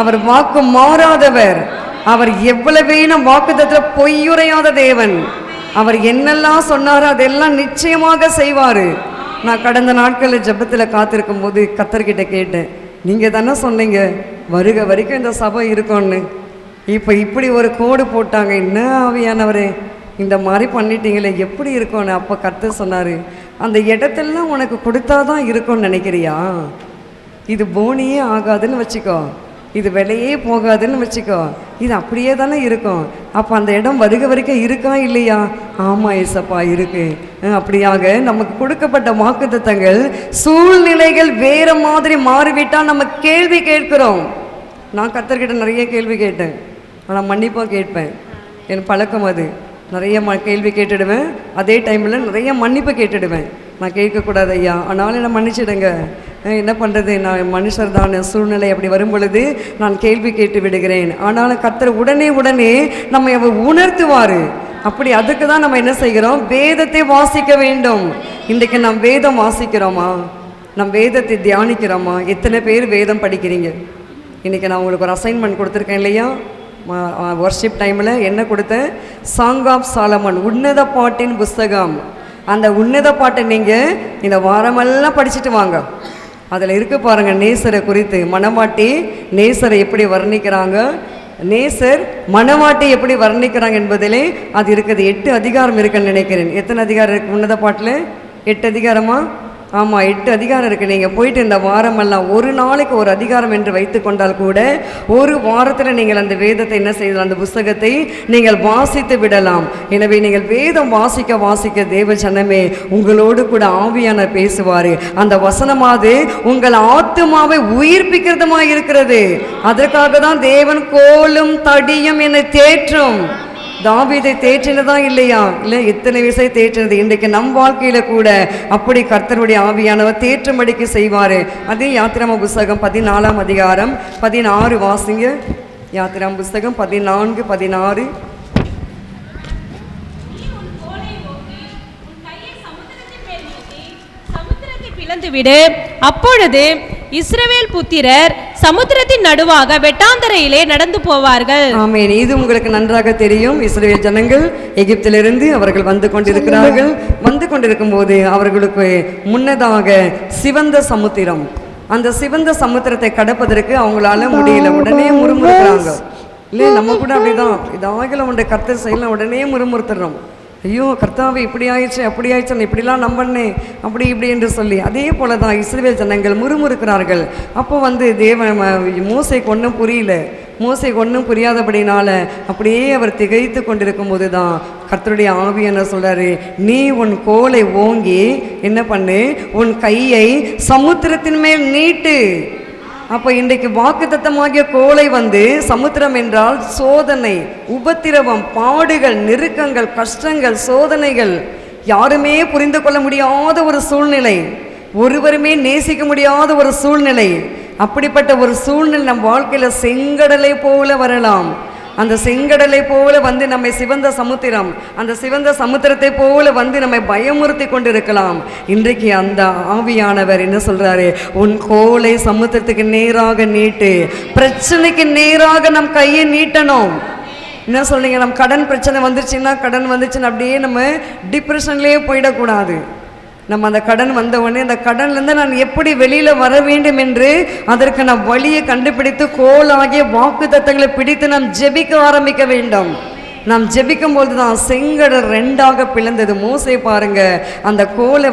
அவர் வாக்கு மாறாதவர். அவர் எவ்வளவேனும் வாக்குத்தத்தத்தில் பொய்யுரையாத தேவன். அவர் என்னெல்லாம் சொன்னாரோ அதெல்லாம் நிச்சயமாக செய்வார். நான் கடந்த நாட்களில் ஜெபத்தில் காத்திருக்கும் போது கர்த்தர்கிட்ட கேட்டேன், நீங்கள் தானே சொன்னீங்க வருக வரைக்கும் இந்த சபை இருக்கும்னு. இப்போ இப்படி ஒரு கோடு போட்டாங்க, என்ன ஆவியானவரே இந்த மாதிரி பண்ணிட்டீங்களே, எப்படி இருக்கும்னு. அப்போ கர்த்தர் சொன்னார், அந்த இடத்தெல்லாம் உனக்கு கொடுத்தாதான் இருக்கும்னு நினைக்கிறியா? இது போனியே ஆகாதுன்னு வச்சுக்கோ, இது விலையே போகாதுன்னு வச்சுக்கோ, இது அப்படியே தானே இருக்கும். அப்போ அந்த இடம் வருக வரைக்கும் இருக்கா இல்லையா? ஆமாம் ஏசப்பா இருக்கு. அப்படியாக நமக்கு கொடுக்கப்பட்ட வாக்குத்தத்தங்கள் சூழ்நிலைகள் வேற மாதிரி மாறிவிட்டால் நம்ம கேள்வி கேட்கிறோம். நான் கர்த்தர்கிட்ட நிறைய கேள்வி கேட்டேன், ஆனால் மன்னிப்பாக கேட்பேன். என் பழக்கம் அது. நிறைய கேள்வி கேட்டுடுவேன், அதே டைமில் நிறைய மன்னிப்பு கேட்டுடுவேன். நான் கேட்கக்கூடாது ஐயா, ஆனாலும் என்னை மன்னிச்சிடுங்க. என்ன பண்ணுறது, நான் மனுஷர் தான், சூழ்நிலை அப்படி வரும் பொழுது நான் கேள்வி கேட்டு விடுகிறேன். ஆனாலும் கர்த்தர் உடனே நம்ம உணர்த்துவார். அப்படி அதுக்கு தான் நம்ம என்ன செய்கிறோம்? வேதத்தை வாசிக்க வேண்டும். இன்றைக்கு நாம் வேதம் வாசிக்கிறோமா? நம் வேதத்தை தியானிக்கிறோமா? எத்தனை பேர் வேதம் படிக்கிறீங்க? இன்றைக்கி நான் உங்களுக்கு ஒரு அசைன்மெண்ட் கொடுத்துருக்கேன் இல்லையா? வர்ஷிப் டைமில் என்ன கொடுத்தேன்? சாங் ஆஃப் சாலமன், உன்னத பாட்டின் புஸ்தகம். அந்த உன்னத பாட்டை நீங்கள் இந்த வாரமெல்லாம் படிச்சுட்டு வாங்க. அதில் இருக்க பாருங்கள், நேசரை குறித்து. மணவாட்டி நேசரை எப்படி வர்ணிக்கிறாங்க, நேசர் மணவாட்டி எப்படி வர்ணிக்கிறாங்க என்பதிலே அது இருக்குது. 8 அதிகாரம் இருக்குன்னு நினைக்கிறேன். எத்தனை அதிகாரம் இருக்குது உன்னத பாட்டில்? 8 அதிகாரமா? ஆமாம், 8 அதிகாரம் இருக்குது. நீங்கள் போயிட்டு இந்த வாரமெல்லாம் ஒரு நாளைக்கு ஒரு அதிகாரம் என்று வைத்து கொண்டால் கூட ஒரு வாரத்தில் நீங்கள் அந்த வேதத்தை என்ன செய்யலாம்? அந்த புஸ்தகத்தை நீங்கள் வாசித்து விடலாம். எனவே நீங்கள் வேதம் வாசிக்க வாசிக்க தேவ ஜனமே உங்களோடு கூட ஆவியான பேசுவார். அந்த வசனமாவது உங்கள் ஆத்துமாவை உயிர்ப்பிக்கிறதுமாக இருக்கிறது. அதற்காக தான் தேவன் கோலும் தடியும் என்னை தேற்றும். தாவீதை தேற்றினதா இல்லையா? இல்லை, எத்தனை விசை தேற்றினது. இன்றைக்கு நம் வாழ்க்கையில் கூட அப்படி கர்த்தருடைய ஆவியானவர் தேற்றும்படிக்கு செய்வார். அதே யாத்திராம புஸ்தகம் 14ஆம் அதிகாரம் 16 வாசிங்க. யாத்திராம புஸ்தகம் 14, 16. விடு. அப்பொழுது இஸ்ரவேல் புத்திரர் சமுத்திரத்தின் நடுவாக வெட்டாந்தரையிலே நடந்து போவார்கள். ஆமென். இது உங்களுக்கு நன்றாக தெரியும். இஸ்ரவேல் ஜனங்கள் எகிப்திலிருந்து அவர்கள் வந்து கொண்டிருக்கிறார்கள். வந்து கொண்டிருக்கும் போது அவர்களுக்கு முன்னதாக சிவந்த சமுத்திரம். அந்த சிவந்த சமுத்திரத்தை கடப்பதற்கு அவங்களால முடியல. உடனே முறுமுறுக்கிறாங்க. இல்லை, நம்ம கூட அப்படிதான். இதாகல உடைய கர்த்தர் செய்யலாம், உடனே முறுமுறுத்துறோம். ஐயோ கர்த்தாவே இப்படி ஆயிடுச்சு அப்படி ஆயிடுச்சு, இப்படிலாம் நம்பண்ணே அப்படி இப்படி என்று சொல்லி. அதே போல தான் இஸ்ரவேல் ஜனங்கள் முறுமுறுக்கிறார்கள். அப்போ மோசேக்கு ஒன்றும் புரியல. மோசேக்கு ஒன்றும் புரியாதபடினால அப்படியே அவர் திகைத்து கொண்டிருக்கும் போது தான் கர்த்தருடைய ஆவி என்ன சொல்கிறாரு? நீ உன் கோலை ஓங்கி என்ன பண்ணு? உன் கையை சமுத்திரத்தின் மேல் நீட்டு. அப்போ இன்றைக்கு வாக்குத்தத்தமாகிய கோலை சமுத்திரம் என்றால் சோதனை, உபத்திரவம், பாடுகள், நெருக்கங்கள், கஷ்டங்கள், சோதனைகள், யாருமே புரிந்து கொள்ள முடியாத ஒரு சூழ்நிலை, ஒருவருமே நேசிக்க முடியாத ஒரு சூழ்நிலை. அப்படிப்பட்ட ஒரு சூழ்நிலை நம் வாழ்க்கையில் செங்கடலை போல வரலாம். அந்த செங்கடலை போல நம்மை சிவந்த சமுத்திரம், அந்த சிவந்த சமுத்திரத்தை போல நம்மை பயமுறுத்தி கொண்டிருக்கலாம். இன்றைக்கு அந்த ஆவியானவர் என்ன சொல்றாரு? உன் கோலை சமுத்திரத்துக்கு நேராக நீட்டு. பிரச்சனைக்கு நேராக நம் கையை நீட்டணும். என்ன சொல்றீங்க? நம் கடன் பிரச்சனை வந்துச்சுன்னா அப்படியே நம்ம டிப்ரெஷன்லேயே போயிடக்கூடாது. நம்ம அந்த கடன் வந்த உடனே அந்த கடன்லேருந்து நான் எப்படி வெளியில் வர வேண்டும் என்று அதற்கு நாம் வழியை கண்டுபிடித்து கோலாகிய வாக்கு தத்தங்களை பிடித்து நாம் ஜெபிக்க ஆரம்பிக்க வேண்டும். நாம் ஜெபிக்கும் போது தான் செங்கடல் ரெண்டாக பிளந்தது. மோசே பாருங்க, அந்த கோலை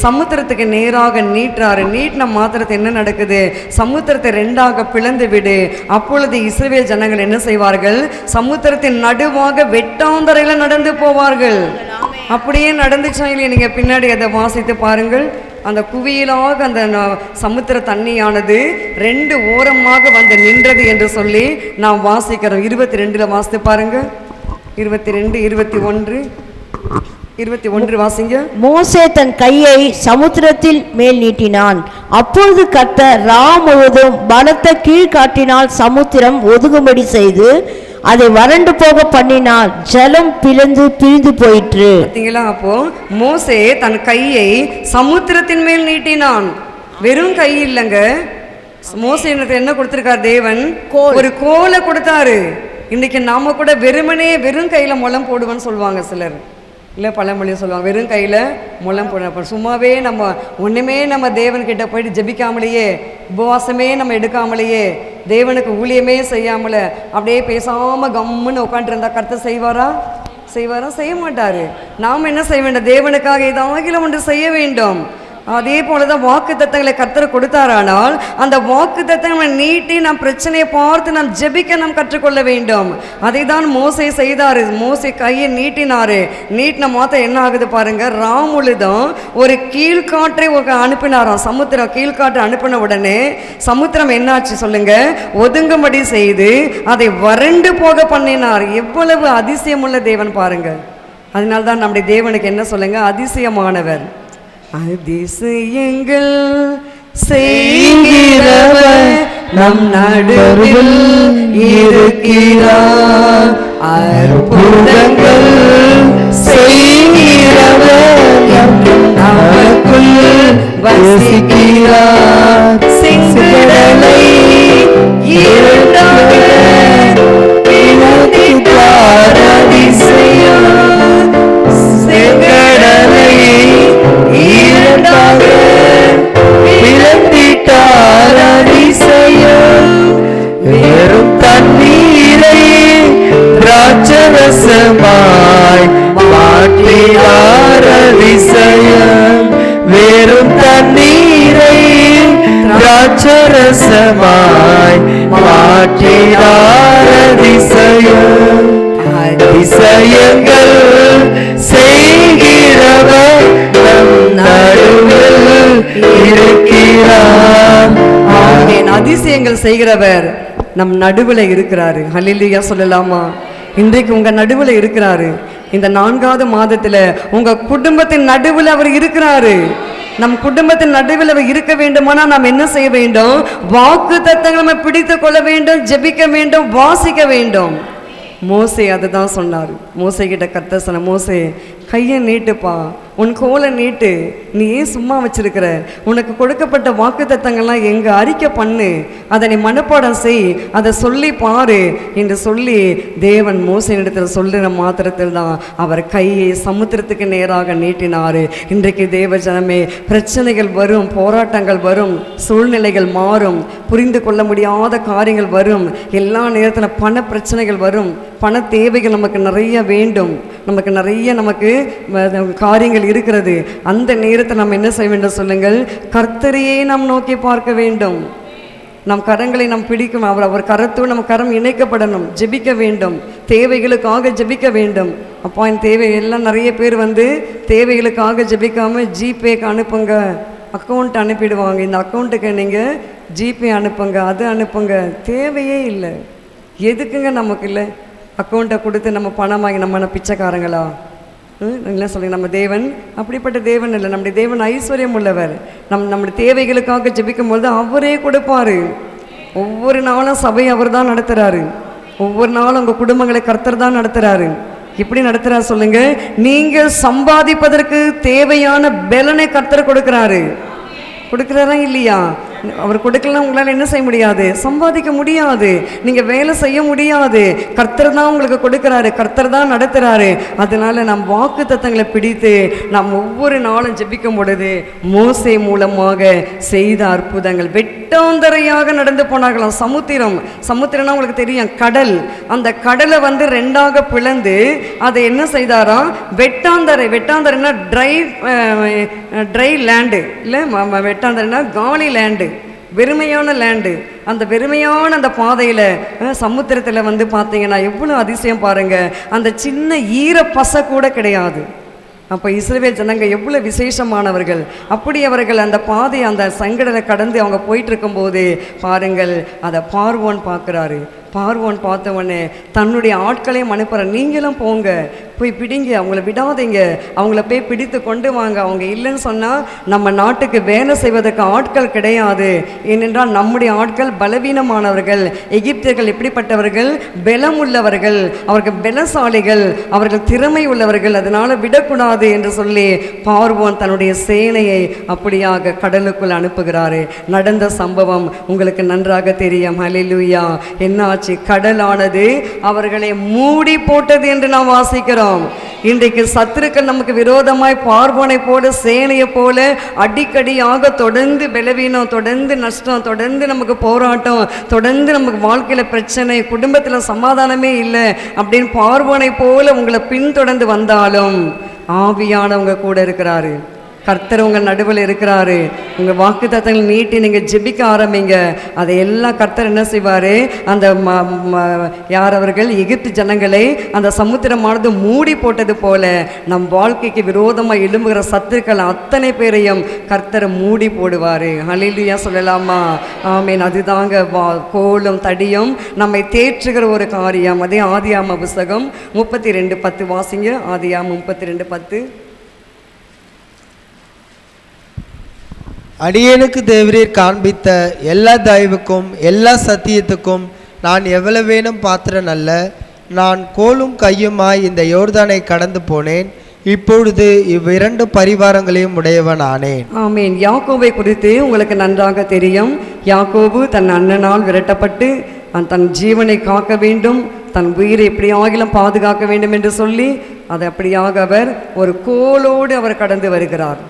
சமுத்திரத்துக்கு நேராக நீட்டுறாரு. நீட்டின மாத்திரத்தை என்ன நடக்குது? சமுத்திரத்தை ரெண்டாக பிளந்து விடு. அப்பொழுது இஸ்ரவேல் ஜனங்கள் என்ன செய்வார்கள்? சமுத்திரத்தின் நடுவாக வெட்டாந்தரையில் நடந்து போவார்கள். அப்படியே நடந்துச்சா இல்லையா? நீங்க பின்னாடி அதை வாசித்து பாருங்கள். அந்த குவியலாக அந்த சமுத்திர தண்ணியானது ரெண்டு ஓரமாக வந்து நின்றது என்று சொல்லி நாம் வாசிக்கிறோம். 22 வாசித்து பாருங்க. 22, 21 வாசிங்க. மோசே தன் கையை சமுத்திரத்தில் மேல் நீட்டினான். அப்பொழுது கர்த்தர் ரா முழுவதும் பலத்த கீழ்காற்றினால் சமுத்திரம் ஒதுங்கும்படி செய்து அதை வறண்டு போக பண்ணினால் ஜலம் பிரிந்து போயிற்று. பார்த்தீங்களா? அப்போ மோசே தன் கையை சமுத்திரத்தின் மேல் நீட்டினான். வெறும் கை இல்லைங்க, மோசே என்ன கொடுத்திருக்கார்? தேவன் ஒரு கோலை கொடுத்தாரு. இன்னைக்கு நாம கூட வெறும் கையில முளம் போடுவேன்னு சொல்லுவாங்க சிலர், இல்லை பழமொழியும் சொல்லுவாங்க, வெறும் கையில் முளம் போட. சும்மாவே ஒன்றுமே நம்ம தேவன்கிட்ட போயிட்டு ஜெபிக்காமலேயே, உபவாசமே நம்ம எடுக்காமலேயே, தேவனுக்கு ஊழியமே செய்யாமல அப்படியே பேசாமல் கம்முன்னு உட்காந்துருந்தா கர்த்தர் செய்வாரா? செய்ய மாட்டார். நாம் என்ன செய்ய வேண்டும்? தேவனுக்காக ஏதாவது ஒன்று செய்ய வேண்டும். அதே போலதான் வாக்கு தத்தங்களை கர்த்தர் கொடுத்தாரானால் அந்த வாக்கு தத்தங்களை நீட்டி நாம் பிரச்சனையை பார்த்து நாம் ஜெபிக்க நாம் கற்றுக்கொள்ள வேண்டும். அதை தான் மோசே செய்தாரு. மோசே கையை நீட்டினாரு. நீட்டின மாத்திரம் என்ன ஆகுது பாருங்க, ராமுழுதும் ஒரு கீழ்காற்றை அனுப்பினாராம். சமுத்திரம் கீழ்காற்றை அனுப்பின உடனே சமுத்திரம் என்னாச்சு சொல்லுங்க? ஒதுங்கும்படி செய்து அதை வறண்டு போக பண்ணினார். எவ்வளவு அதிசயமுள்ள தேவன் பாருங்க. அதனால்தான் நம்முடைய தேவனுக்கு என்ன சொல்லுங்க? அதிசயமானவர். அதிசயங்கள் செய்கிறவர் நம் நடுவில் இருக்கிறார். அற்புதங்கள் செய்கிறவர் நமக்குள் வசிக்கிறார். செங்கடலை இரண்டாக பிளந்தார். அதிசயம் செங்கடலை இரண்டாக பிளந்திட்டார். அதிசயம் வெறும் தண்ணீரை திராட்சரசமாய் மாற்றினார். அதிசயம் வெறும் தண்ணீரை திராட்சரசமாய் மாற்றினார். அதிசயம் அதிசயங்கள் செய்கிறவர் நம் நடுவில் இருக்கிறார். அதிசயங்கள் செய்கிறவர் நம் நடுவில் இருக்கிறாரு. ஹல்லேலூயா சொல்லலாமா? இன்றைக்கு உங்க நடுவில் இருக்கிறாரு. இந்த 4வது மாதத்துல உங்க குடும்பத்தின் நடுவில் அவர் இருக்கிறாரு. நம் குடும்பத்தின் நடுவில் அவர் இருக்க வேண்டுமானால் நாம் என்ன செய்ய வேண்டும்? வாக்கு தத்தங்களை நம்ம பிடித்து கொள்ள வேண்டும், ஜெபிக்க வேண்டும், வாசிக்க வேண்டும். மோசே அதை தான் சொன்னார். மோசே கிட்ட கர்த்தர் சொன்ன, மோசே கையை நீட்டுப்பா, உன் கோலை நீட்டு. நீ ஏன் சும்மா வச்சிருக்கிற? உனக்கு கொடுக்கப்பட்ட வாக்கு தத்தங்கள்லாம் எங்க அறிக்கை பண்ணு, அதை நீ மனப்பாடம் செய், அதை சொல்லி பாரு என்று சொல்லி தேவன் மோசேனிடத்தில் சொல்லுற மாத்திரத்தில் தான் அவர் கையை சமுத்திரத்துக்கு நேராக நீட்டினார். இன்றைக்கு தேவ ஜனமே, பிரச்சனைகள் வரும், போராட்டங்கள் வரும், சூழ்நிலைகள் மாறும், புரிந்து கொள்ள முடியாத காரியங்கள் வரும், எல்லா நேரத்தில் பண பிரச்சனைகள் வரும், பண தேவைகள் நமக்கு நிறைய வேண்டும், நமக்கு காரியங்கள் இருக்கிறது. அந்த நேரத்தை நாம் என்ன செய்ய வேண்டும் சொல்லுங்கள்? கர்த்தரையே நாம் நோக்கி பார்க்க வேண்டும். நம் கரங்களை நாம் பிடிக்கும், அவர் கரத்தோடு நம்ம கரம் இணைக்கப்படணும். ஜெபிக்க வேண்டும், தேவைகளுக்காக ஜெபிக்க வேண்டும். அப்பா என் தேவை எல்லாம் நிறைய பேர் தேவைகளுக்காக ஜெபிக்காமல் ஜிபேக்கு அனுப்புங்க, அக்கௌண்ட் அனுப்பிடுவாங்க. இந்த அக்கௌண்ட்டுக்கு நீங்கள் ஜிபே அனுப்புங்க, அது அனுப்புங்க. தேவையே இல்லை. எதுக்குங்க நமக்கு இல்லை? அக்கௌண்ட்டை கொடுத்து நம்ம பணம் வாங்கி நம்ம பிச்சைக்காரங்களா? என்ன சொல்லுங்க? நம்ம தேவன் அப்படிப்பட்ட தேவன் இல்லை. நம்முடைய தேவன் ஐஸ்வர்யம் உள்ளவர். நம்முடைய தேவைகளுக்காக ஜெபிக்கும் பொழுது அவரே கொடுப்பாரு. ஒவ்வொரு நாளும் சபை அவர் தான் நடத்துறாரு. ஒவ்வொரு நாளும் உங்கள் குடும்பங்களை கர்த்தர் தான் நடத்துறாரு. எப்படி நடத்துறாரு சொல்லுங்க? நீங்கள் சம்பாதிப்பதற்கு தேவையான பலனை கர்த்தர் கொடுக்கிறாரா இல்லையா? அவர் கொடுக்கலாம் உங்களால் என்ன செய்ய முடியாது? சம்பாதிக்க முடியாது, நீங்கள் வேலை செய்ய முடியாது. கர்த்தர் தான் உங்களுக்கு கொடுக்குறாரு, கர்த்தர் தான் நடத்துகிறாரு. அதனால நம் வாக்கு தத்தங்களை பிடித்து நாம் ஒவ்வொரு நாளும் ஜெபிக்கும் பொழுது மோசே மூலமாக செய்த அற்புதங்கள், வெட்டாந்தரையாக நடந்து போனார்களாம். சமுத்திரம்னா உங்களுக்கு தெரியும், கடல். அந்த கடலை வந்து ரெண்டாக பிளந்து அதை என்ன செய்தாராம்? வெட்டாந்தரைன்னா ட்ரை லேண்டு இல்லை, வெட்டாந்தரைனா காலி லேண்டு, வெறுமையான லேண்டு. அந்த வெறுமையான அந்த பாதையில் சமுத்திரத்தில் வந்து பார்த்தீங்கன்னா எவ்வளோ அதிசயம் பாருங்கள், அந்த சின்ன ஈரப்பசை கூட கிடையாது. அப்போ இஸ்ரவேல் ஜனங்க எவ்வளோ விசேஷமானவர்கள். அப்படி அவர்கள் அந்த பாதை, அந்த சங்கடலை கடந்து அவங்க போயிட்டு இருக்கும்போது பாருங்கள், அதை பார்வோன் பார்க்குறாரு. பார்வோன் பார்த்த உடனே தன்னுடைய ஆட்களையும் அனுப்புகிறார். நீங்களும் போங்க, போய் பிடிங்க, அவங்கள விடாதீங்க, அவங்கள போய் பிடித்து கொண்டு வாங்க. அவங்க இல்லைன்னு சொன்னால் நம்ம நாட்டுக்கு வேலை செய்வதற்கு ஆட்கள் கிடையாது. ஏனென்றால் நம்முடைய ஆட்கள் பலவீனமானவர்கள். எகிப்தியர்கள் எப்படிப்பட்டவர்கள்? பலம் உள்ளவர்கள், அவர்கள் பலசாலிகள், அவர்கள் திறமை உள்ளவர்கள். அதனால் விடக்கூடாது என்று சொல்லி பார்வோன் தன்னுடைய சேனையை அப்படியாக கடலுக்குள் அனுப்புகிறாரு. நடந்த சம்பவம் உங்களுக்கு நன்றாக தெரியும். ஹல்லேலூயா. என்ன ஆச்சு? கடலானது அவர்களை மூடி போட்டது என்று நாம் வாசிக்கிறோம். இன்றைக்கு சத்துருக்கள் நமக்கு விரோதமாய் பார்வோனை போல, சேனையை போல அடிக்கடியாக தொடர்ந்து பலவீனம், தொடர்ந்து நஷ்டம், தொடர்ந்து நமக்கு போராட்டம், தொடர்ந்து நமக்கு வாழ்க்கையில் பிரச்சனை, குடும்பத்தில் சமாதானமே இல்லை அப்படின்னு பார்வோனை போல உங்களை பின்தொடர்ந்து வந்தாலும் ஆவியானவங்க கூட இருக்கிறாரு. கர்த்தர் உங்கள் நடுவில் இருக்கிறாரு. உங்கள் வாக்கு தத்தங்கள் நீட்டி நீங்கள் ஜெபிக்க ஆரம்பிங்க. அதை எல்லாம் கர்த்தர் என்ன செய்வார்? அந்த யார் அவர்கள்? எகிப்து ஜனங்களை அந்த சமுத்திரமானது மூடி போட்டது போல நம் வாழ்க்கைக்கு விரோதமாக எழும்புகிற சத்துருக்கள் அத்தனை பேரையும் கர்த்தரை மூடி போடுவார். ஹல்லேலூயா சொல்லலாமா? ஆமீன். அதுதாங்க கோலும் தடியும் நம்மை தேற்றுகிற ஒரு காரியம். அதே ஆதியாம புஸ்தகம் 32:10 வாசிங்க. ஆதியாம 32:10. அடியேனுக்கு தேவரீர் காண்பித்த எல்லா தயவுக்கும் எல்லா சத்தியத்துக்கும் நான் எவ்வளவேனும் பாத்திரன் அல்ல. நான் கோலும் கையுமாய் இந்த யோர்தானை கடந்து போனேன். இப்பொழுது இவ்விரண்டு பரிவாரங்களையும் உடையவன் ஆனேன். ஆமீன். யாக்கோபை குறித்து உங்களுக்கு நன்றாக தெரியும். யாக்கோபு தன் அண்ணனால் விரட்டப்பட்டு தன் ஜீவனை காக்க வேண்டும், தன் உயிரை எப்படியாகிலும் பாதுகாக்க வேண்டும் என்று சொல்லி அதை அப்படியாக அவர் ஒரு கோலோடு அவர் கடந்து வருகிறார்.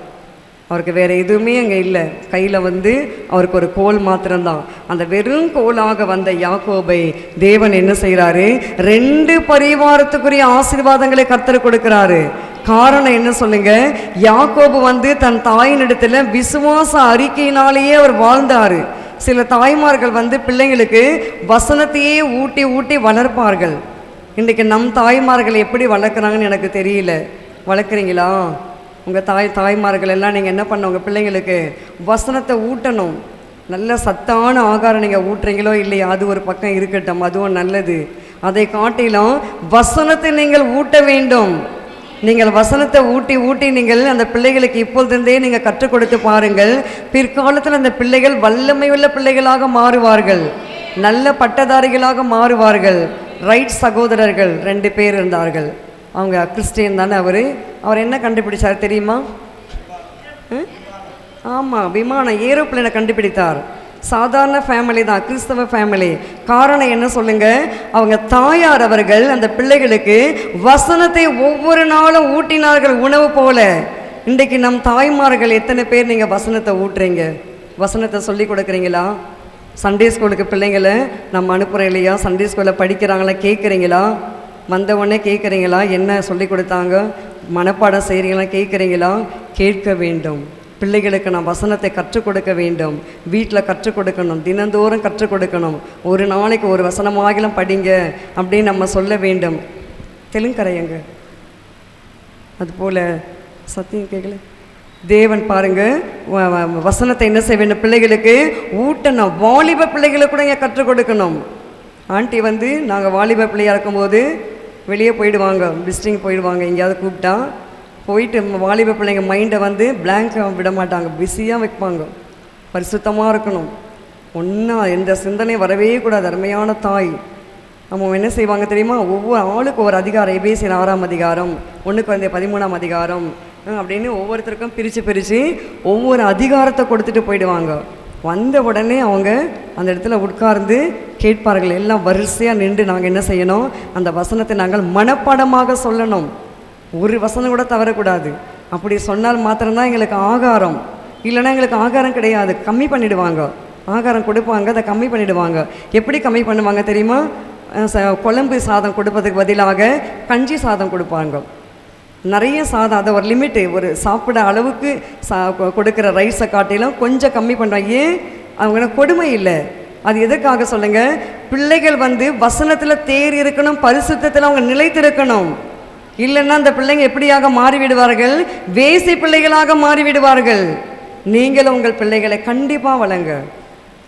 அவருக்கு வேறு எதுவுமே அங்கே இல்லை. கையில் வந்து அவருக்கு ஒரு கோல் மாத்திரம்தான். அந்த வெறும் கோலாக வந்த யாக்கோபை தேவன் என்ன செய்கிறாரு? 2 பரிவாரத்துக்குரிய ஆசீர்வாதங்களை கர்த்தர் கொடுக்கிறாரு. காரணம் என்ன சொல்லுங்க? யாக்கோபு வந்து தன் தாயினிடத்தில் விசுவாச அறிக்கையினாலேயே அவர் வாழ்ந்தார். சில தாய்மார்கள் வந்து பிள்ளைங்களுக்கு வசனத்தையே ஊட்டி ஊட்டி வளர்ப்பார்கள். இன்றைக்கு நம் தாய்மார்கள் எப்படி வளர்க்குறாங்கன்னு எனக்கு தெரியல. வளர்க்குறீங்களா? உங்கள் தாய்மார்கள் எல்லாம் நீங்கள் என்ன பண்ண, உங்கள் பிள்ளைங்களுக்கு வசனத்தை ஊட்டணும். நல்ல சத்தான ஆகாரம் நீங்கள் ஊட்டுறீங்களோ இல்லையா, அது ஒரு பக்கம் இருக்கட்டும், அதுவும் நல்லது. அதை காட்டிலும் வசனத்தை நீங்கள் ஊட்ட வேண்டும். நீங்கள் வசனத்தை ஊட்டி ஊட்டி நீங்கள் அந்த பிள்ளைகளுக்கு இப்பொழுதுந்தே நீங்கள் கற்றுக் கொடுத்து பாருங்கள். பிற்காலத்தில் அந்த பிள்ளைகள் வல்லமையுள்ள பிள்ளைகளாக மாறுவார்கள், நல்ல பட்டதாரிகளாக மாறுவார்கள். ரைட் சகோதரர்கள் 2 பேர் இருந்தார்கள். அவங்க கிறிஸ்டியன் தானே. அவர் என்ன கண்டுபிடிச்சார் தெரியுமா? ஆமாம், விமானம், ஏரோப்ளேனை கண்டுபிடித்தார். சாதாரண ஃபேமிலி தான், கிறிஸ்தவ ஃபேமிலி. காரணம் என்ன சொல்லுங்க? அவங்க தாயார் அவர்கள் அந்த பிள்ளைகளுக்கு வசனத்தை ஒவ்வொரு நாளும் ஊட்டினார்கள், உணவு போல. இன்றைக்கு நம் தாய்மார்கள் எத்தனை பேர் நீங்கள் வசனத்தை ஊட்டுறீங்க? வசனத்தை சொல்லி கொடுக்குறீங்களா? சண்டே ஸ்கூலுக்கு பிள்ளைங்களை நம்ம அனுப்புகிறோம் இல்லையா? சண்டே ஸ்கூலில் படிக்கிறாங்களா? கேட்குறீங்களா? வந்தவுடனே கேட்குறீங்களா? என்ன சொல்லி கொடுத்தாங்க? மனப்பாடம் செய்கிறீங்களா? கேட்குறீங்களா? கேட்க வேண்டும். பிள்ளைகளுக்கு நான் வசனத்தை கற்றுக் கொடுக்க வேண்டும். வீட்டில் கற்றுக் கொடுக்கணும், தினந்தோறும் கற்றுக் கொடுக்கணும். ஒரு நாளைக்கு ஒரு வசனமாகிலும் படிங்க அப்படின்னு நம்ம சொல்ல வேண்டும். தெலுங்கரையங்க அதுபோல் சத்தியம் கேட்கல. தேவன் பாருங்க, வசனத்தை என்ன செய்ய வேண்டும்? பிள்ளைகளுக்கு ஊட்டணும். வாலிப பிள்ளைகளுக்கு கூட இங்கே கற்றுக் கொடுக்கணும். ஆண்டி வந்து நாங்கள் வாலிப பிள்ளையாக இருக்கும்போது வெளியே போயிடுவாங்க, விசிட்டிங் போயிடுவாங்க. எங்கேயாவது கூப்பிட்டா போயிட்டு வாலிப பிள்ளைங்க மைண்டை வந்து பிளாங்காக விட மாட்டாங்க, பிஸியாக வைப்பாங்க. பரிசுத்தமாக இருக்கணும், ஒன்றும் எந்த சிந்தனை வரவே கூடாது. அருமையான தாய் நம்ம என்ன செய்வாங்க தெரியுமா? ஒவ்வொரு ஆளுக்கு ஒரு அதிகாரம், எபேசியர் 6ஆம் அதிகாரம், 1 கொரிந்தியர் 13ஆம் அதிகாரம் அப்படின்னு ஒவ்வொருத்தருக்கும் பிரித்து ஒவ்வொரு அதிகாரத்தை கொடுத்துட்டு போயிடுவாங்க. வந்த உடனே அவங்க அந்த இடத்துல உட்கார்ந்து கேட்பார்கள். எல்லாம் வரிசையாக நின்று நாங்கள் என்ன செய்யணும், அந்த வசனத்தை நாங்கள் மனப்பாடமாக சொல்லணும். ஒரு வசனம் கூட தவறக்கூடாது. அப்படி சொன்னால் மாத்திரம்தான் எங்களுக்கு ஆகாரம், இல்லைன்னா எங்களுக்கு ஆகாரம் கிடையாது. கம்மி பண்ணிவிடுவாங்க, ஆகாரம் கொடுப்பாங்க, அதை கம்மி பண்ணிவிடுவாங்க. எப்படி கம்மி பண்ணுவாங்க தெரியுமா? குழம்பு சாதம் கொடுப்பதுக்கு பதிலாக கஞ்சி சாதம் கொடுப்பாங்க. நிறைய சாதம், அதை ஒரு லிமிட்டு, ஒரு சாப்பிட அளவுக்கு கொடுக்குற ரைஸை காட்டிலும் கொஞ்சம் கம்மி பண்ணுறாங்க. ஏன்? அவங்க கொடுமை இல்லை. அது எதுக்காக சொல்லுங்கள்? பிள்ளைகள் வசனத்தில் தேறி இருக்கணும், பரிசுத்தத்தில் அவங்க நிலைத்திருக்கணும். இல்லைன்னா அந்த பிள்ளைங்க எப்படியாக மாறிவிடுவார்கள்? வேசி பிள்ளைகளாக மாறிவிடுவார்கள். நீங்களும் உங்கள் பிள்ளைகளை கண்டிப்பாக வளங்க.